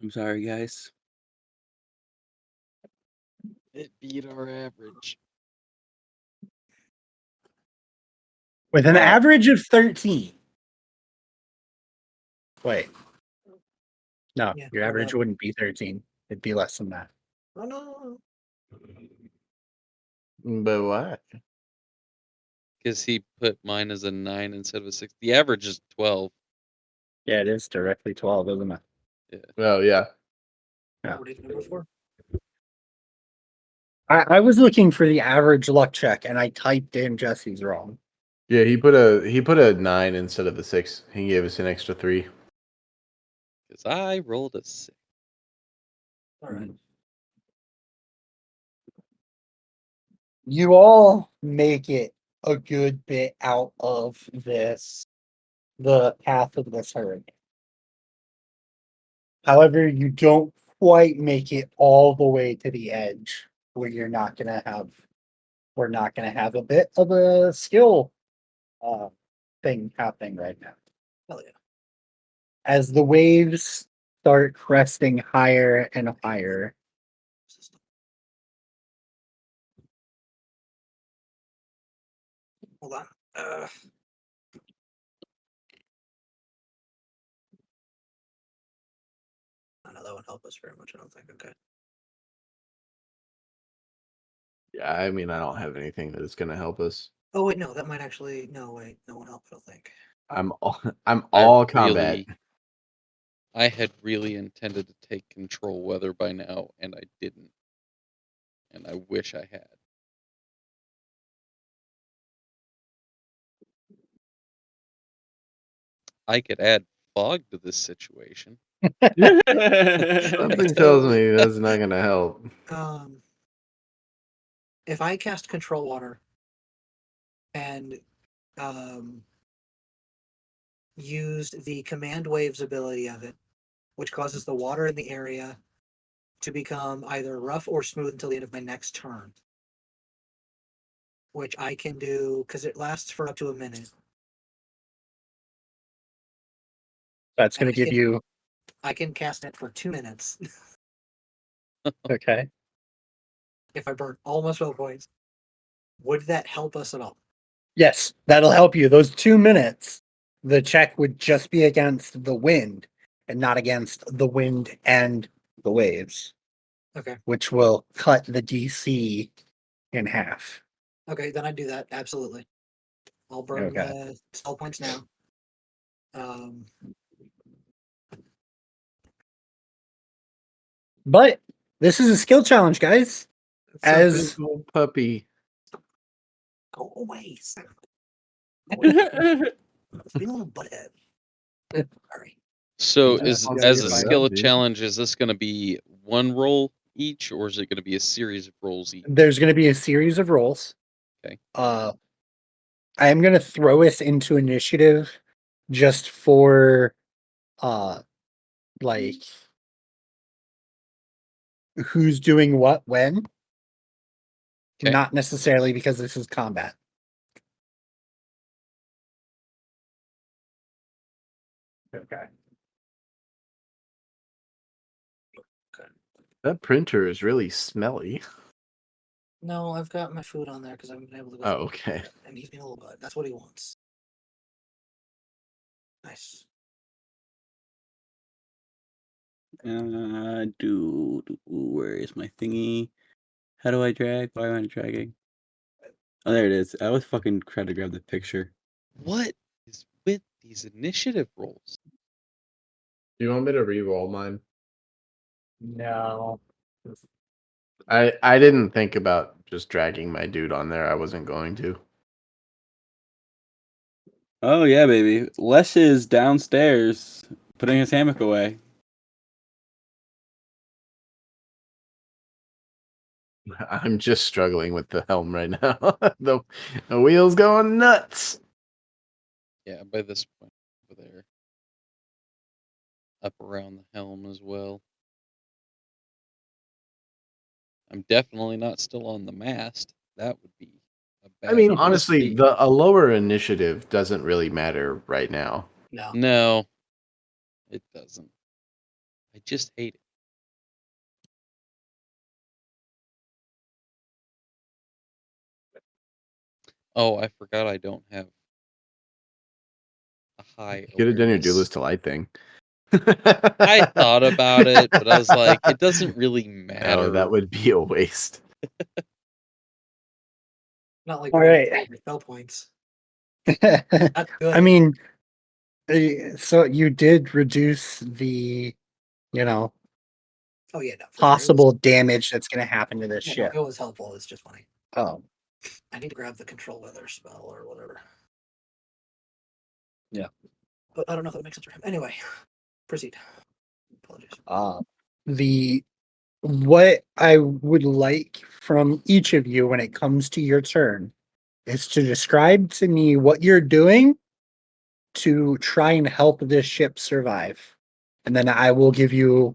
I'm sorry, guys. It beat our average. with an average of 13. Wait. No, Yeah, your hold average up. wouldn't be 13. It'd be less than that. Oh no. But why? Because he put mine as a 9 instead of a 6. The average is 12. Yeah, it is directly 12, isn't it? Oh yeah. Yeah. What are you number 4? I was looking for the average luck check and I typed in Jesse's wrong. Yeah, he put a 9 instead of a 6. He gave us an extra 3. Because I rolled a 6. All right. You all make it a good bit out of the path of this hurricane. However, you don't quite make it all the way to the edge where we're not gonna have a bit of a skill thing happening right now. Hell yeah. As the waves start cresting higher and higher, Hold on. I know that won't help us very much, I don't think. Okay. Yeah, I mean I don't have anything that is gonna help us. Oh wait, no, that might actually no wait, that won't help, I don't think. I'm I all combat. I had really intended to take control weather by now, and I didn't. And I wish I had. I could add fog to this situation. Something tells me that's not gonna help. If I cast control water and used the command waves ability of it, which causes the water in the area to become either rough or smooth until the end of my next turn, which I can do because it lasts for up to a minute. that's And going to give you I can cast it for 2 minutes okay. if I burn all my spell points. Would that help us at all? Yes, that'll help you. Those 2 minutes, the check would just be against the wind and not against the wind and the waves, Okay. which will cut the DC in half. Okay, then I do that. Absolutely. I'll burn Okay. the spell points now. But this is a skill challenge, guys. It's a As big old puppy. Go away. Being a little butthead. Sorry. So Yeah, is I'll as give a it up, skill dude. challenge, is this going to be one roll each, or is it going to be a series of rolls each? there's going to be a series of rolls. Okay. I am going to throw us into initiative just for like who's doing what when. Okay. Not necessarily because this is combat. Okay. That printer is really smelly. No, I've got my food on there because I haven't been able to go. Oh, through okay. it, and he's being a little butt. That's what he wants. Nice. Where is my thingy? How do I drag? Why am I dragging? Oh, there it is. I was fucking trying to grab the picture. What is with these initiative rolls? Do you want me to re-roll mine? No. I didn't think about just dragging my dude on there. I wasn't going to. Oh yeah, baby. Lesh is downstairs putting his hammock away. I'm just struggling with the helm right now. the wheel's going nuts. Yeah, by this point over there. Up around the helm as well. I'm definitely not still on the mast. That would be a bad I mean, place to honestly, be. a lower initiative doesn't really matter right now. No. No, it doesn't. I just hate it. Oh, I forgot I don't have a high You could have done your awareness. duelist to light thing. I thought about it, but I was like, it doesn't really matter. No, that would be a waste. Not like All we're right. gonna spell points. That's good. I mean, so you did reduce the, oh yeah, no, for sure. possible damage that's going to happen to this No, ship. it was helpful. It's just funny. Oh, I need to grab the control weather spell or whatever. Yeah. But I don't know if that makes sense for him. Anyway, proceed. Apologies. what I would like from each of you when it comes to your turn is to describe to me what you're doing to try and help this ship survive. And then I will give you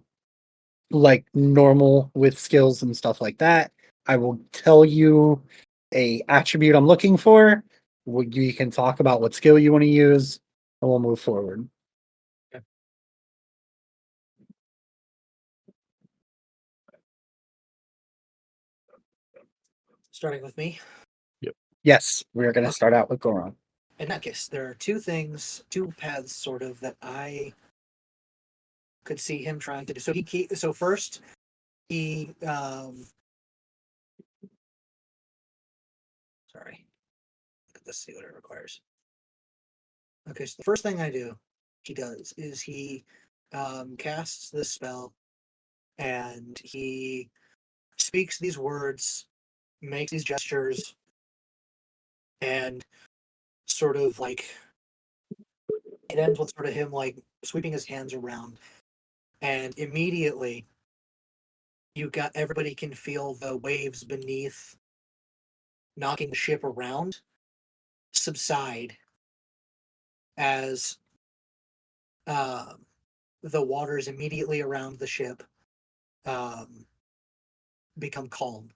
like normal with skills and stuff like that. I will tell you a attribute I'm looking for. You can talk about what skill you want to use, and we'll move forward. Starting with me. Yes, we're going to start out with Goron. In that case, there are two paths, sort of, that I could see him trying to do. So first, he sorry, let's see what it requires. Okay, so the first thing he does is he casts this spell, and he speaks these words, makes these gestures, and sort of like it ends with sort of him like sweeping his hands around, and immediately everybody can feel the waves beneath knocking the ship around subside as the waters immediately around the ship become calm.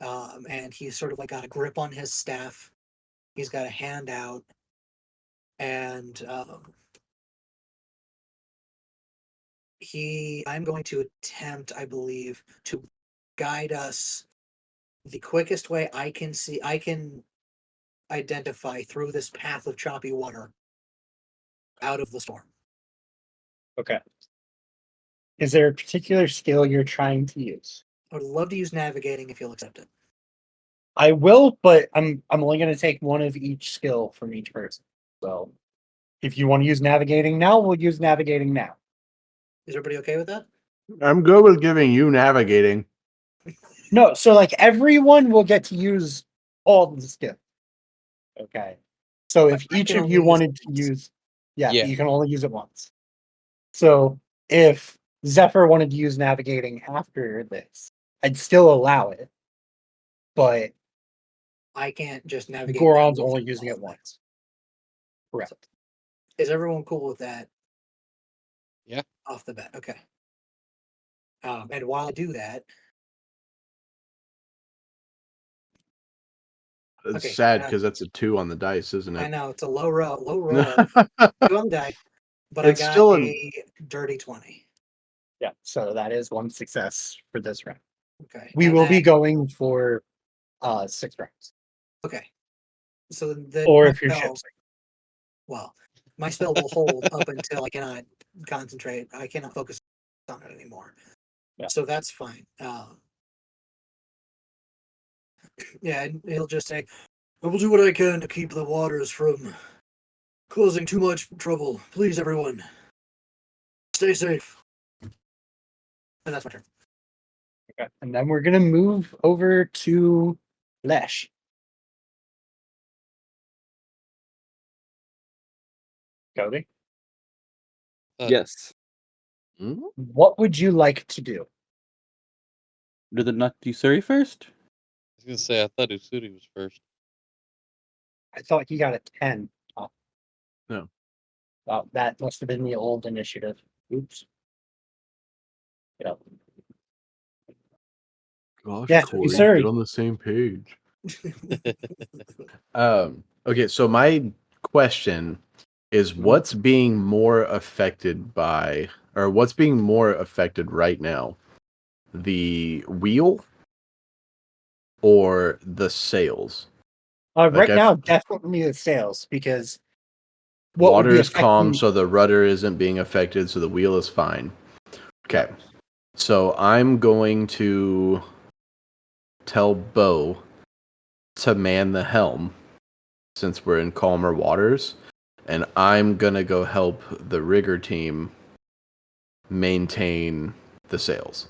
And he's sort of like got a grip on his staff. He's got a hand out, and I'm going to attempt, I believe, to guide us the quickest way I can identify through this path of choppy water out of the storm. Okay. Is there a particular skill you're trying to use? I would love to use navigating if you'll accept it. I will, but I'm only going to take one of each skill from each person. So, if you want to use navigating now, we'll use navigating now. Is everybody okay with that? I'm good with giving you navigating. No, so like everyone will get to use all the skill. Okay. So if I each can of only you use wanted it to once. use, Yeah. you can only use it once. So if Zephyr wanted to use navigating after this, I'd still allow it. But I can't just navigate. Goron's only using it once. Correct. Is everyone cool with that? Yeah. Off the bat, okay. And while I do that, It's Okay, sad because that's a 2 on the dice, isn't I it? know it's a low roll, 2 on the die, but It's I got still a dirty 20. Yeah. So that is one success for this round. Okay, We and will be then- going for 6 rounds. Okay, so the Or my if your spell- ship's well, my spell will hold up until I cannot concentrate. I cannot focus on it anymore. Yeah. So that's fine. Yeah, and he'll just say, "I will do what I can to keep the waters from causing too much trouble. Please, everyone, stay safe." And that's my turn. Okay. And then we're gonna move over to Lesh. Cody, Yes. Hmm? what would you like to do? Did it not do Surrey first? I was gonna say I thought Usuri was first. I thought he got a 10. Oh. No. Oh, that must have been the old initiative. Oops. Yep. Gosh, Yeah, Corey, sorry. get on the same page. Okay, so my question is what's being more affected by, or what's being more affected right now? The wheel or the sails? Right Like now, definitely the sails, because What would Water be is calm, affecting? so the rudder isn't being affected, so the wheel is fine. Okay. So I'm going to tell Bo to man the helm since we're in calmer waters, and I'm gonna go help the rigger team maintain the sails.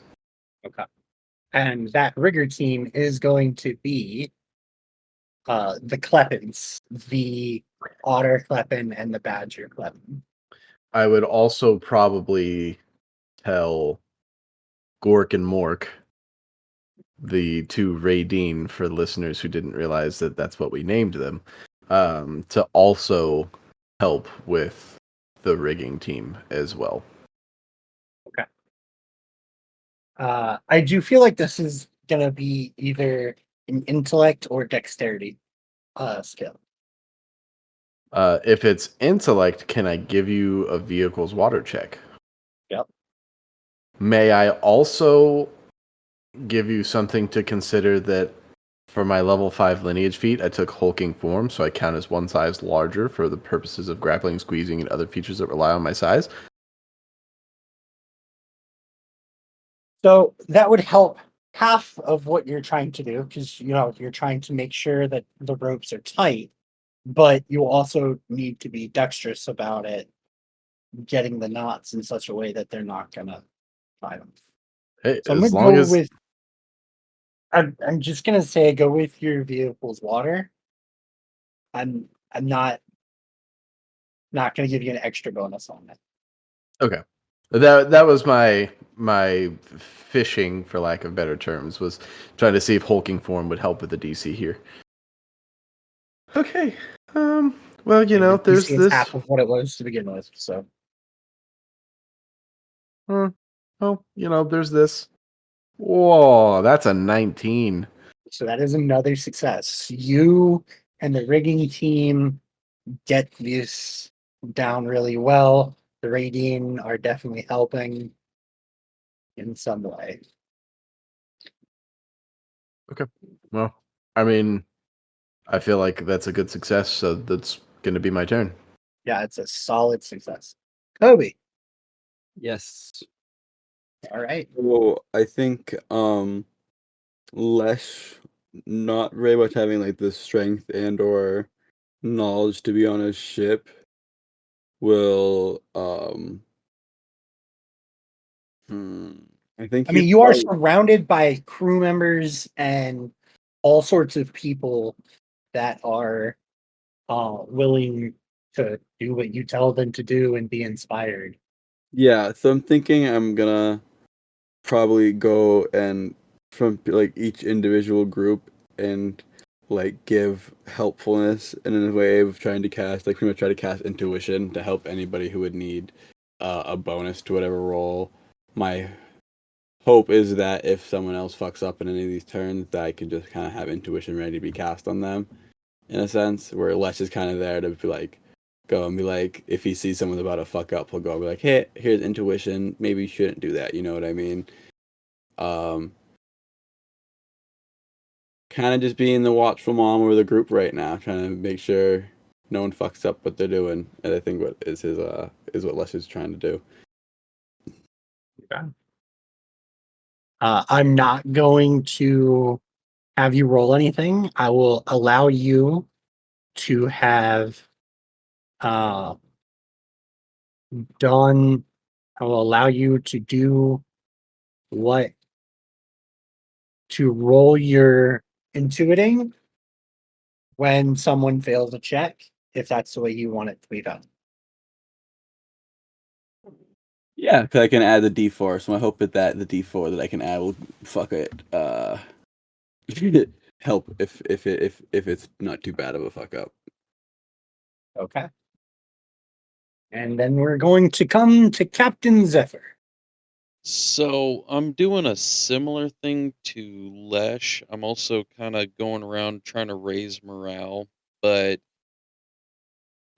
Okay. And that rigger team is going to be the Kleppens, the Otter Kleppen and the Badger Kleppen. I would also probably tell Gork and Mork, the two Raydeen, for listeners who didn't realize that that's what we named them, to also help with the rigging team as well. Okay. I do feel like this is gonna be either an intellect or dexterity skill. If it's intellect, can I give you a vehicle's water check? Yep. May I also give you something to consider that for my level 5 lineage feat, I took hulking form, so I count as one size larger for the purposes of grappling, squeezing, and other features that rely on my size. So that would help half of what you're trying to do, because you're trying to make sure that the ropes are tight, but you also need to be dexterous about it, getting the knots in such a way that they're not gonna tie them. Hey, So I'm as gonna long go as with. I'm just gonna say go with your vehicle's water. I'm not gonna give you an extra bonus on it. okay, that was my fishing, for lack of better terms, was trying to see if hulking form would help with the DC here. Okay, well, And the there's DC is this. half of what it was to begin with. So Well, there's this. Whoa, that's a 19. that is another success. You and the rigging team get this down really well. The Radine are definitely helping in some way. Okay. Well, I mean, I feel like that's a good success, so that's going to be my turn. Yeah, it's a solid success. Kobe. Yes. All right. Well, I think Lesh not very much having like the strength and or knowledge to be on a ship will I think I he mean, you are probably surrounded by crew members and all sorts of people that are willing to do what you tell them to do and be inspired. yeah, so I'm thinking I'm gonna probably go and from like each individual group and like give helpfulness and in a way of trying to cast like pretty much try to cast intuition to help anybody who would need a bonus to whatever roll. My hope is that if someone else fucks up in any of these turns, that I can just kind of have intuition ready to be cast on them in a sense, where Lesh is kind of there to be like, go and be like, if he sees someone about to fuck up, he'll go and be like, hey, here's intuition. Maybe you shouldn't do that. You know what I mean? Um, kind of just being the watchful mom of the group right now, trying to make sure no one fucks up what they're doing. And I think what is his is what Lesh is trying to do. I'm not going to have you roll anything. I will allow you to have uh, done. I will allow you to do what to roll your intuiting when someone fails a check, if that's the way you want it to be done. Yeah, because I can add the D4. So my hope is that the D4 that I can add will fuck it. Help if it's not too bad of a fuck up. Okay. And then we're going to come to Captain Zephyr. So I'm doing a similar thing to Lesh. I'm also kind of going around trying to raise morale, but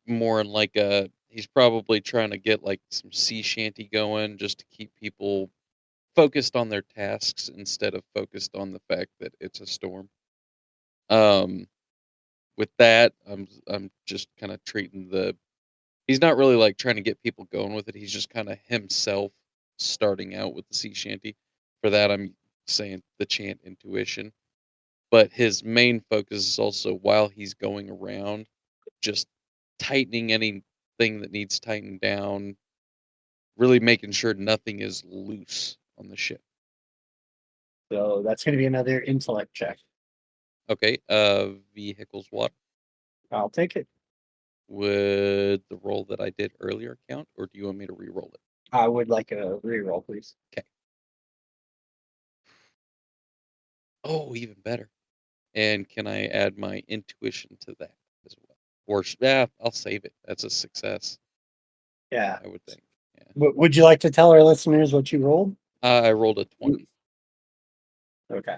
more in like he's probably trying to get like some sea shanty going just to keep people focused on their tasks instead of focused on the fact that it's a storm. Um, with that, I'm just kind of treating the He's not really like trying to get people going with it. He's just kind of himself starting out with the sea shanty. For that, I'm saying the chant intuition. But his main focus is also while he's going around, just tightening anything that needs tightened down, really making sure nothing is loose on the ship. So that's going to be another intellect check. Okay, vehicles water. I'll take it. Would the roll that I did earlier count, or do you want me to re-roll it? I would like a reroll, please. Oh, even better. And can I add my intuition to that as well? Or yeah, I'll save it. That's a success, Yeah. I would think. Yeah. Would you like to tell our listeners what you rolled? I rolled a 20. Okay.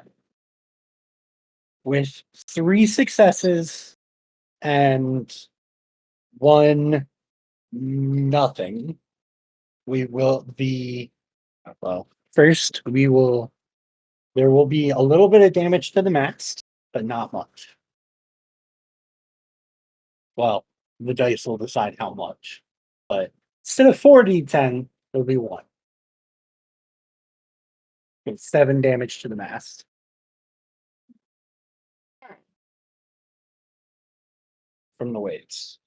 With 3 successes and 1 nothing, we will be, well, first there will be a little bit of damage to the mast, but not much. Well, the dice will decide how much, but instead of 4d10, there'll be 1. It's 7 damage to the mast. From the waves.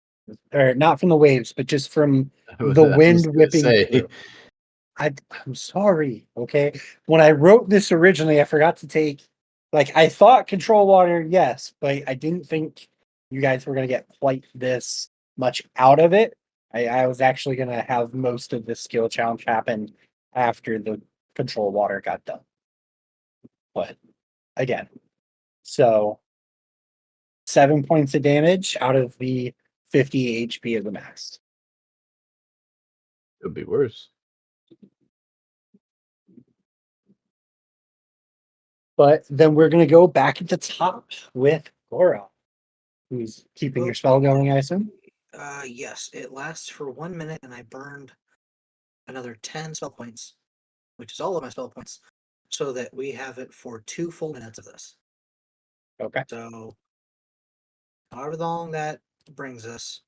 Or not from the waves, but just from the I was wind gonna whipping say. through. I'm sorry, okay? When I wrote this originally, I forgot to take, I thought control water, yes, but I didn't think you guys were going to get quite this much out of it. I was actually going to have most of the skill challenge happen after the control water got done. But again, so 7 points of damage out of the 50 HP of the mast. Could be worse. But then we're going to go back at the top with Gora, who's keeping your spell going, I assume. Yes, it lasts for 1 minute, and I burned another 10 spell points, which is all of my spell points, so that we have it for 2 full minutes of this. Okay. So, however long that brings us.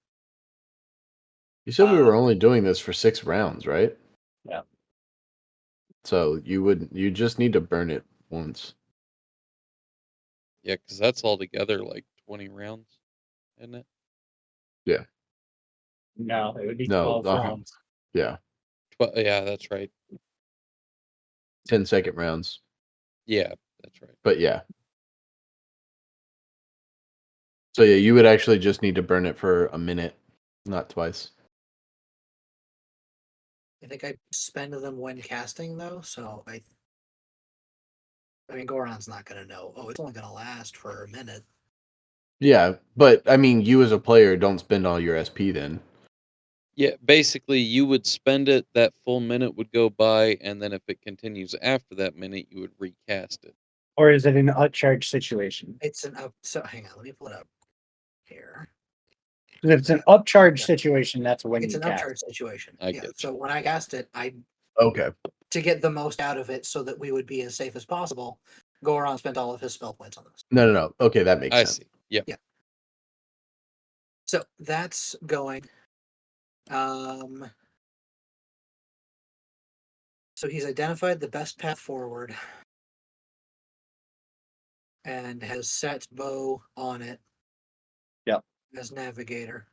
You said we were only doing this for 6 rounds, right? Yeah. So you just need to burn it once. Yeah, because that's altogether like 20 rounds, isn't it? No, it would be No, 12 rounds. Yeah, Yeah, that's right. 10-second rounds. Yeah, that's right. But yeah. So yeah, you would actually just need to burn it for a minute, not twice. I think I spend them when casting, though, so I mean, Goron's not going to know. Oh, it's only going to last for a minute. Yeah, but I mean, you as a player don't spend all your SP then. Yeah, basically, you would spend it, that full minute would go by, and then if it continues after that minute, you would recast it. Or is it an upcharge situation? It's an up. So hang on, let me pull it up here. If it's an upcharge situation, that's when It's you an cast. upcharge situation. I Yeah. get So when I cast it, I Okay. to get the most out of it, so that we would be as safe as possible. Goron spent all of his spell points on this. No. Okay, that makes I sense. see. Yep. Yeah. So that's going. So he's identified the best path forward and has set Bo on it. Yep. As navigator.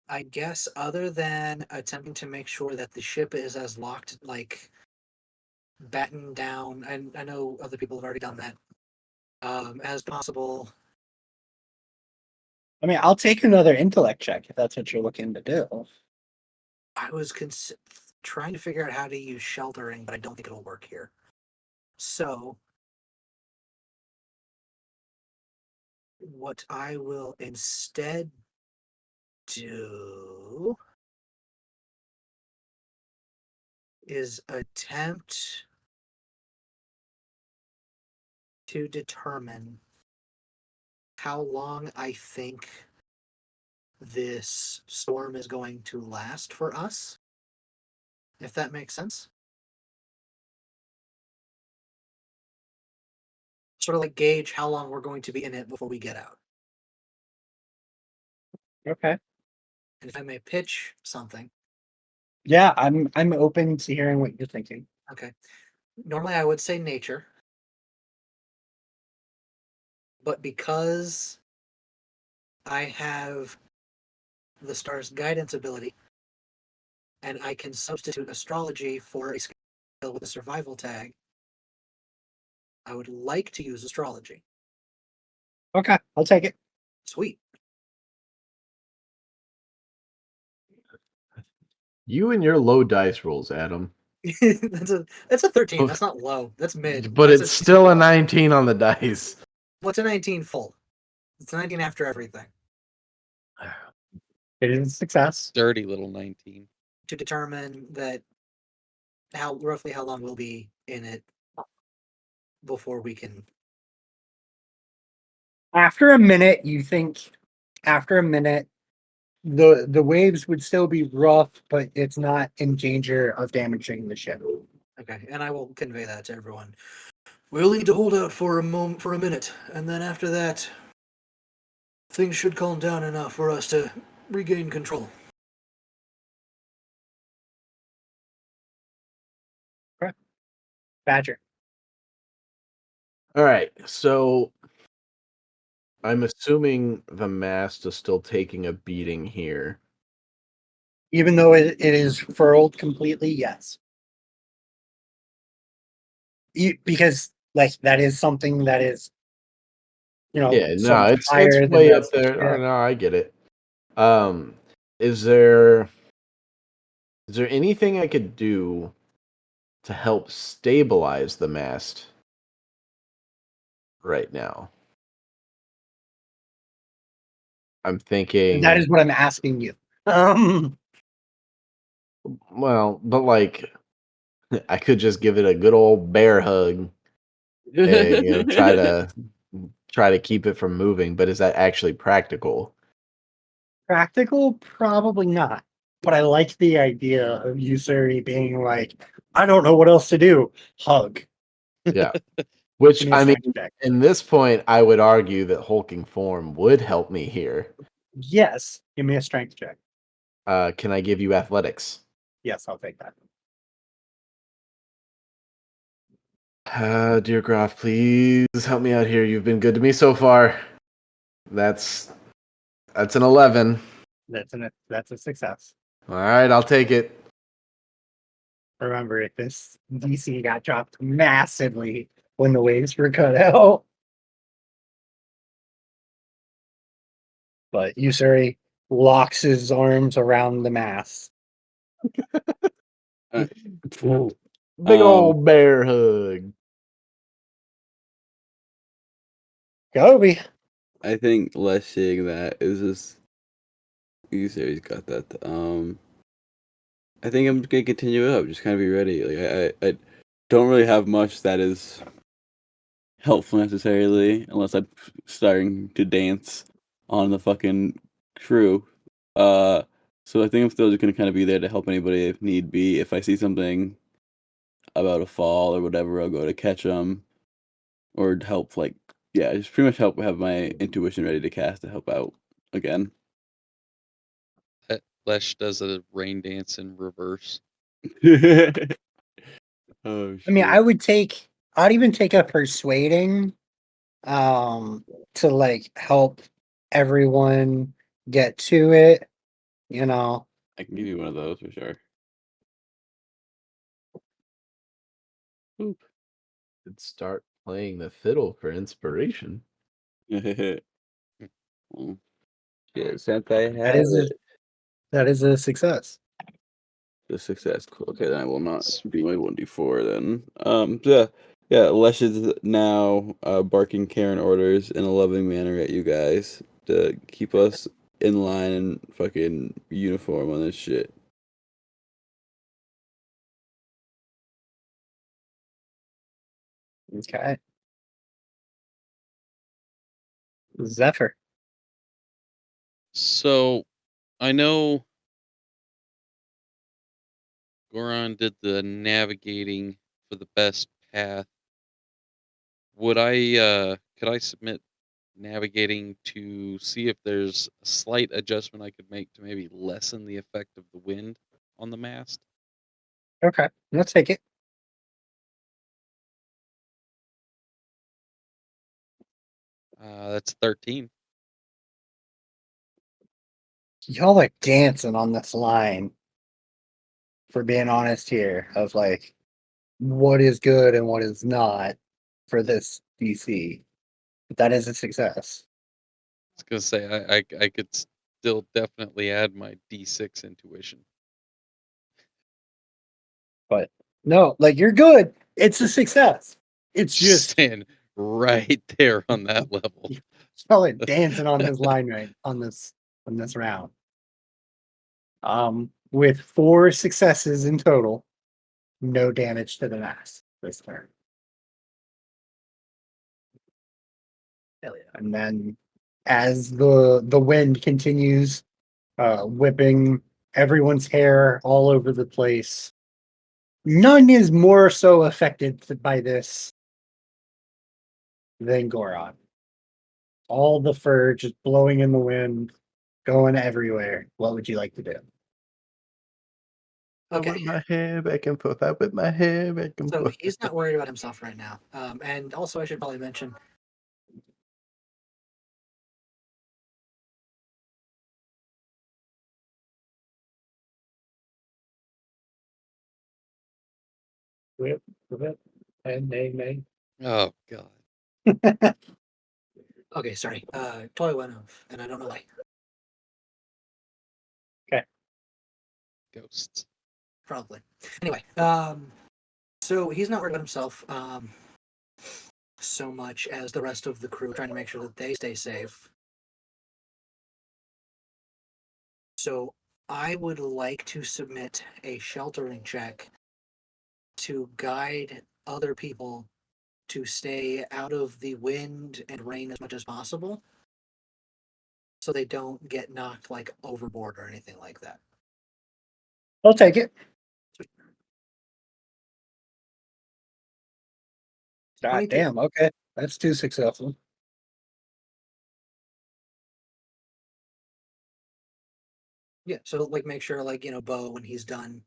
I guess other than attempting to make sure that the ship is as locked, battened down, and I know other people have already done that, as possible. I mean, I'll take another intellect check if that's what you're looking to do. I was trying to figure out how to use sheltering, but I don't think it'll work here. So, what I will instead do is attempt to determine how long I think this storm is going to last for us, if that makes sense. Sort of like gauge how long we're going to be in it before we get out. Okay. And if I may pitch something, Yeah, I'm open to hearing what you're thinking. okay. Normally I would say nature, but because I have the star's guidance ability and I can substitute astrology for a skill with a survival tag, I would like to use astrology. Okay, I'll take it. Sweet. You and your low dice rolls, Adam. that's a 13. That's not low. That's mid. But That's it's still a 19 on the dice. what's a 19 full? It's a 19 after everything. It is a success. Dirty little 19. To determine that roughly how long we'll be in it before we can. After a minute, the waves would still be rough, but it's not in danger of damaging the ship. Okay, and I will convey that to everyone. We'll need to hold out for a minute, and then after that, things should calm down enough for us to regain control. Badger. All right, so I'm assuming the mast is still taking a beating here. Even though it is furled completely, yes. Because like that is something that is, Yeah, so no, much it's higher than way the up there. ship. Oh, no, I get it. Is there anything I could do to help stabilize the mast right now? I'm thinking. That is what I'm asking you. Um, Well, but like, I could just give it a good old bear hug and try to keep it from moving. But is that actually practical? practical, probably not. But I like the idea of Usuri being like, I don't know what else to do. Hug. Yeah. Which Give me a I mean, strength check. in this point, I would argue that hulking form would help me here. Yes. Give me a strength check. Can I give you athletics? Yes, I'll take that. Dear Graf, please help me out here. You've been good to me so far. That's an 11. That's a success. All right, I'll take it. Remember, if this DC got dropped massively when the waves were cut out. But Usuri locks his arms around the mast. Big old bear hug. Gobi. I think less seeing that is just he's got that. I think I'm gonna continue up. Just kind of be ready. Like I don't really have much that is helpful necessarily, unless I'm starting to dance on the fucking crew. So I think I'm still just gonna kind of be there to help anybody if need be. If I see something about a fall or whatever, I'll go to catch them or help. Like, yeah, just pretty much help have my intuition ready to cast to help out again. Lesh does a rain dance in reverse. Oh shit. I mean, I'd even take a persuading to like help everyone get to it, I can give you one of those for sure. Boop. Could start playing the fiddle for inspiration. Well, yeah, Senpai That has is a success. the success. Cool. Okay, then I will not be my 1d4 then. So yeah, Lesh is now barking Karen orders in a loving manner at you guys to keep us in line and fucking uniform on this shit. Okay. Zephyr. So I know Goron did the navigating for the best path. Could I submit navigating to see if there's a slight adjustment I could make to maybe lessen the effect of the wind on the mast. Okay, let's take it. That's 13. Y'all are dancing on this line. For being honest here, of like what is good and what is not for this DC. But that is a success. I was gonna say I could still definitely add my D6 intuition. But no, like you're good. It's a success. It's Just just saying right there on that level. y'all are dancing on this line right on this round. With 4 successes in total, no damage to the mass this turn. Hell yeah. And then as the wind continues whipping everyone's hair all over the place, none is more so affected by this than Goron. All the fur just blowing in the wind, going everywhere. What would you like to do? I Okay. whip my hair back and forth. I whip my hair back and So forth. he's not worried about himself right now. And also, I should probably mention. Whip, and nay. Oh god. Okay, sorry. Toy went off, and I don't know why. Ghosts. Probably. Anyway, so he's not worried about himself so much as the rest of the crew, trying to make sure that they stay safe. So I would like to submit a sheltering check to guide other people to stay out of the wind and rain as much as possible, so they don't get knocked like overboard or anything like that. I'll take it. God 22. damn, okay. That's 2 successful. Yeah, so like make sure like, Bo, when he's done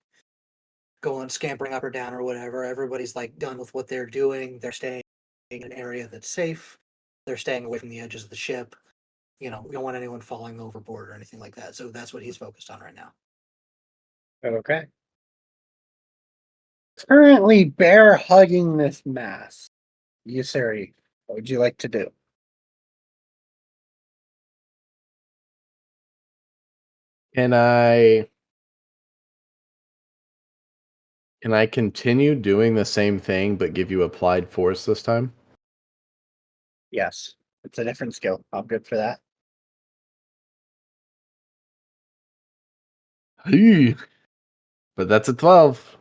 going scampering up or down or whatever, everybody's like done with what they're doing. They're staying in an area that's safe. They're staying away from the edges of the ship. We don't want anyone falling overboard or anything like that. So that's what he's focused on right now. Okay. Currently bear hugging this mass. Yseri, what would you like to do? Can I continue doing the same thing but give you applied force this time? Yes. It's a different skill. I'm good for that. Hey. But that's a 12.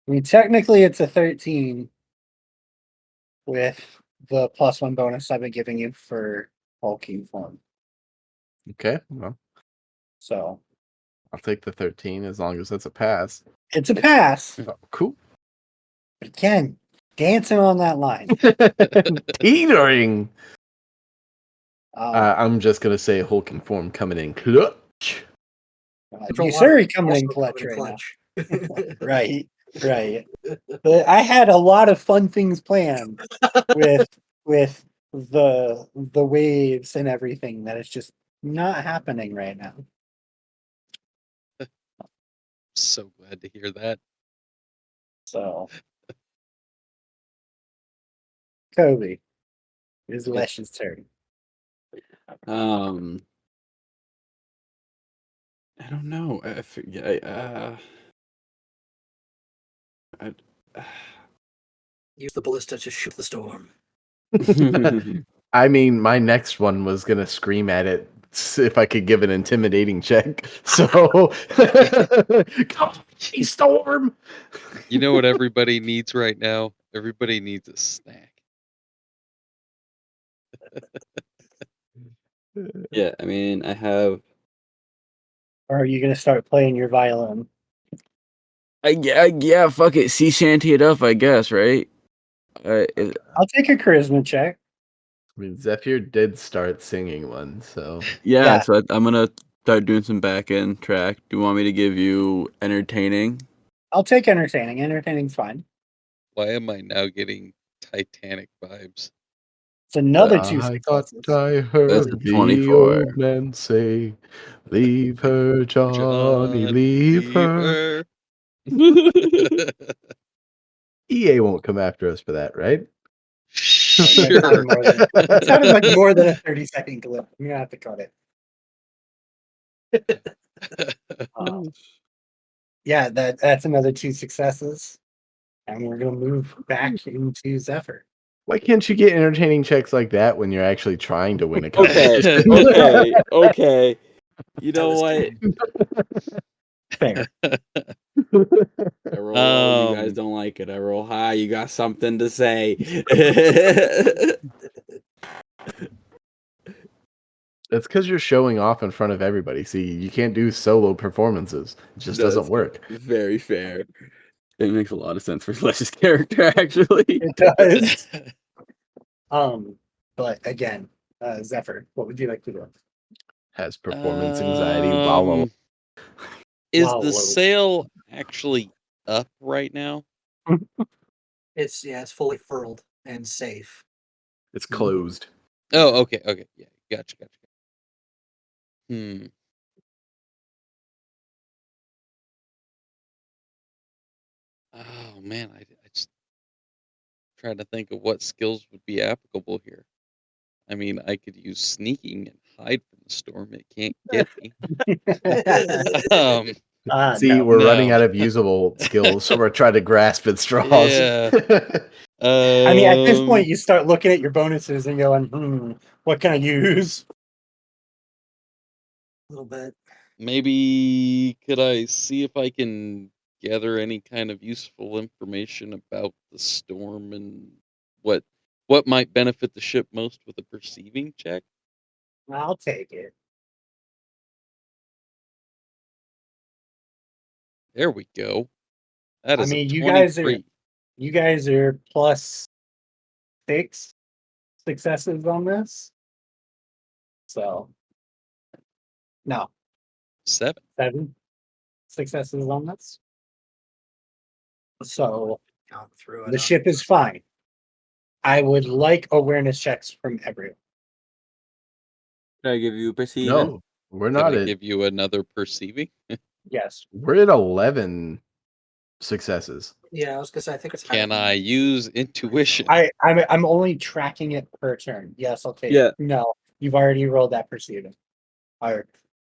I mean, technically it's a 13 with the +1 bonus I've been giving you for hulking form. Okay, well, So I'll take the 13 as long as that's a pass. it's a pass. Oh, cool. But again, dancing on that line. Teetering. Um, I'm just gonna say hulking form coming in clutch. Yseri coming in Also clutch right now. now. Right. But I had a lot of fun things planned with the waves and everything that is just not happening right now. So glad to hear that. So Kobe, it is Lesh's turn. I don't know. I forget. Use the ballista to shoot the storm. I mean, my next one was gonna scream at it if I could give an intimidating check. So, come on, storm. You know what everybody needs right now? Everybody needs a snack. Yeah, I mean, I have. Or are you gonna start playing your violin? Yeah, fuck it. Sea shanty it up, I guess, right? I'll take a charisma check. I mean, Zephyr did start singing one, so Yeah. So I'm gonna start doing some back end track. Do you want me to give you entertaining? I'll take entertaining. Entertaining's fine. Why am I now getting Titanic vibes? It's another two I thought successes. I heard That's a the 24. old man say, "Leave her, Johnny, leave her." EA won't come after us for that, right? Sure. That sounded like more than a 30-second clip. I'm gonna have to cut it. Yeah, that's another two successes, and we're gonna move back into Zephyr. Why can't you get entertaining checks like that when you're actually trying to win a Okay, competition? okay. You That know was what? Fair. I roll low, you guys don't like it. I roll high, you got something to say. That's because you're showing off in front of everybody. See, you can't do solo performances. It just doesn't That's work. Very fair. It makes a lot of sense for Flesh's character, actually. It does. But again, Zephyr, what would you like to do? Has performance anxiety while alone. Is Wow, the low. sail actually up right now? It's fully furled and safe. It's closed. Oh, okay, yeah, gotcha. Oh man, I just trying to think of what skills would be applicable here. I mean, I could use sneaking and hide from the storm. It can't get me. See, No. we're running out of usable skills, so we're trying to grasp at straws. Yeah. I mean, at this point, you start looking at your bonuses and going, what can I use? A little bit. Maybe could I see if I can gather any kind of useful information about the storm and what might benefit the ship most with a perceiving check? I'll take it. There we go. That I is mean, a you 23. guys are plus 6 successes on this. So, no, 7. 7 successes on this. So Count through it. the ship is fine. I would like awareness checks from everyone. Can I give you perceiving? No, we're Can not I at. give you another perceiving? Yes. We're at 11 successes. Yeah, I was gonna say I think it's. Can I use intuition? I'm only tracking it per turn. Yes, I'll take it. No, you've already rolled that perceiving. Or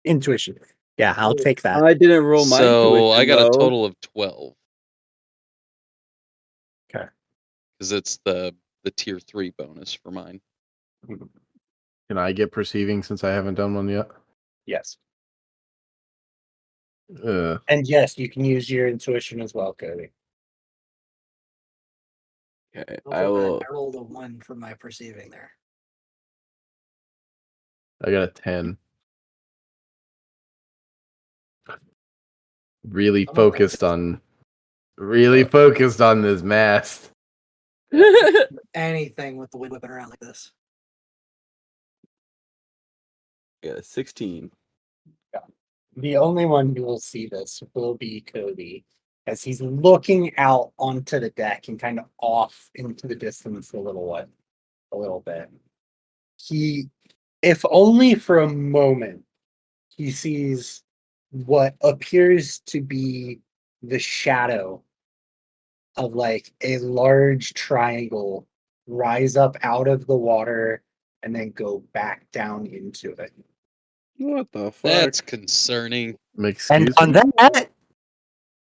intuition. Yeah, I'll take that. I didn't roll my So intuition, I got a though. total of 12. Okay. Because it's the tier 3 bonus for mine. Can I get perceiving since I haven't done one yet? Yes. Uh, And yes, you can use your intuition as well, Cody. Okay, I rolled a 1 for my perceiving there. I got a 10. Really focused on this mast. Anything with the wind whipping around like this. Yeah, 16. The only one who will see this will be Cody, as he's looking out onto the deck and kind of off into the distance a little bit. He, if only for a moment, he sees what appears to be the shadow of like a large triangle rise up out of the water and then go back down into it. What the fuck? That's concerning. Excuse And on me? that,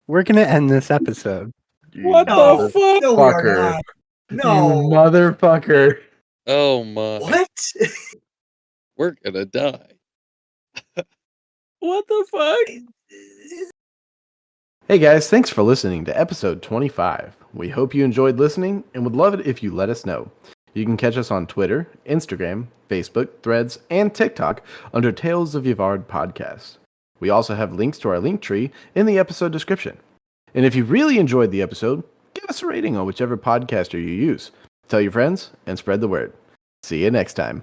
we're gonna end this episode. What No. the fuck? No, we are Fucker. not. You No. motherfucker. Oh my. What? We're gonna die. What the fuck? Hey guys, thanks for listening to episode 25. We hope you enjoyed listening and would love it if you let us know. You can catch us on Twitter, Instagram, Facebook, Threads, and TikTok under Tales of Yavard Podcast. We also have links to our link tree in the episode description. And if you really enjoyed the episode, give us a rating on whichever podcaster you use. Tell your friends and spread the word. See you next time.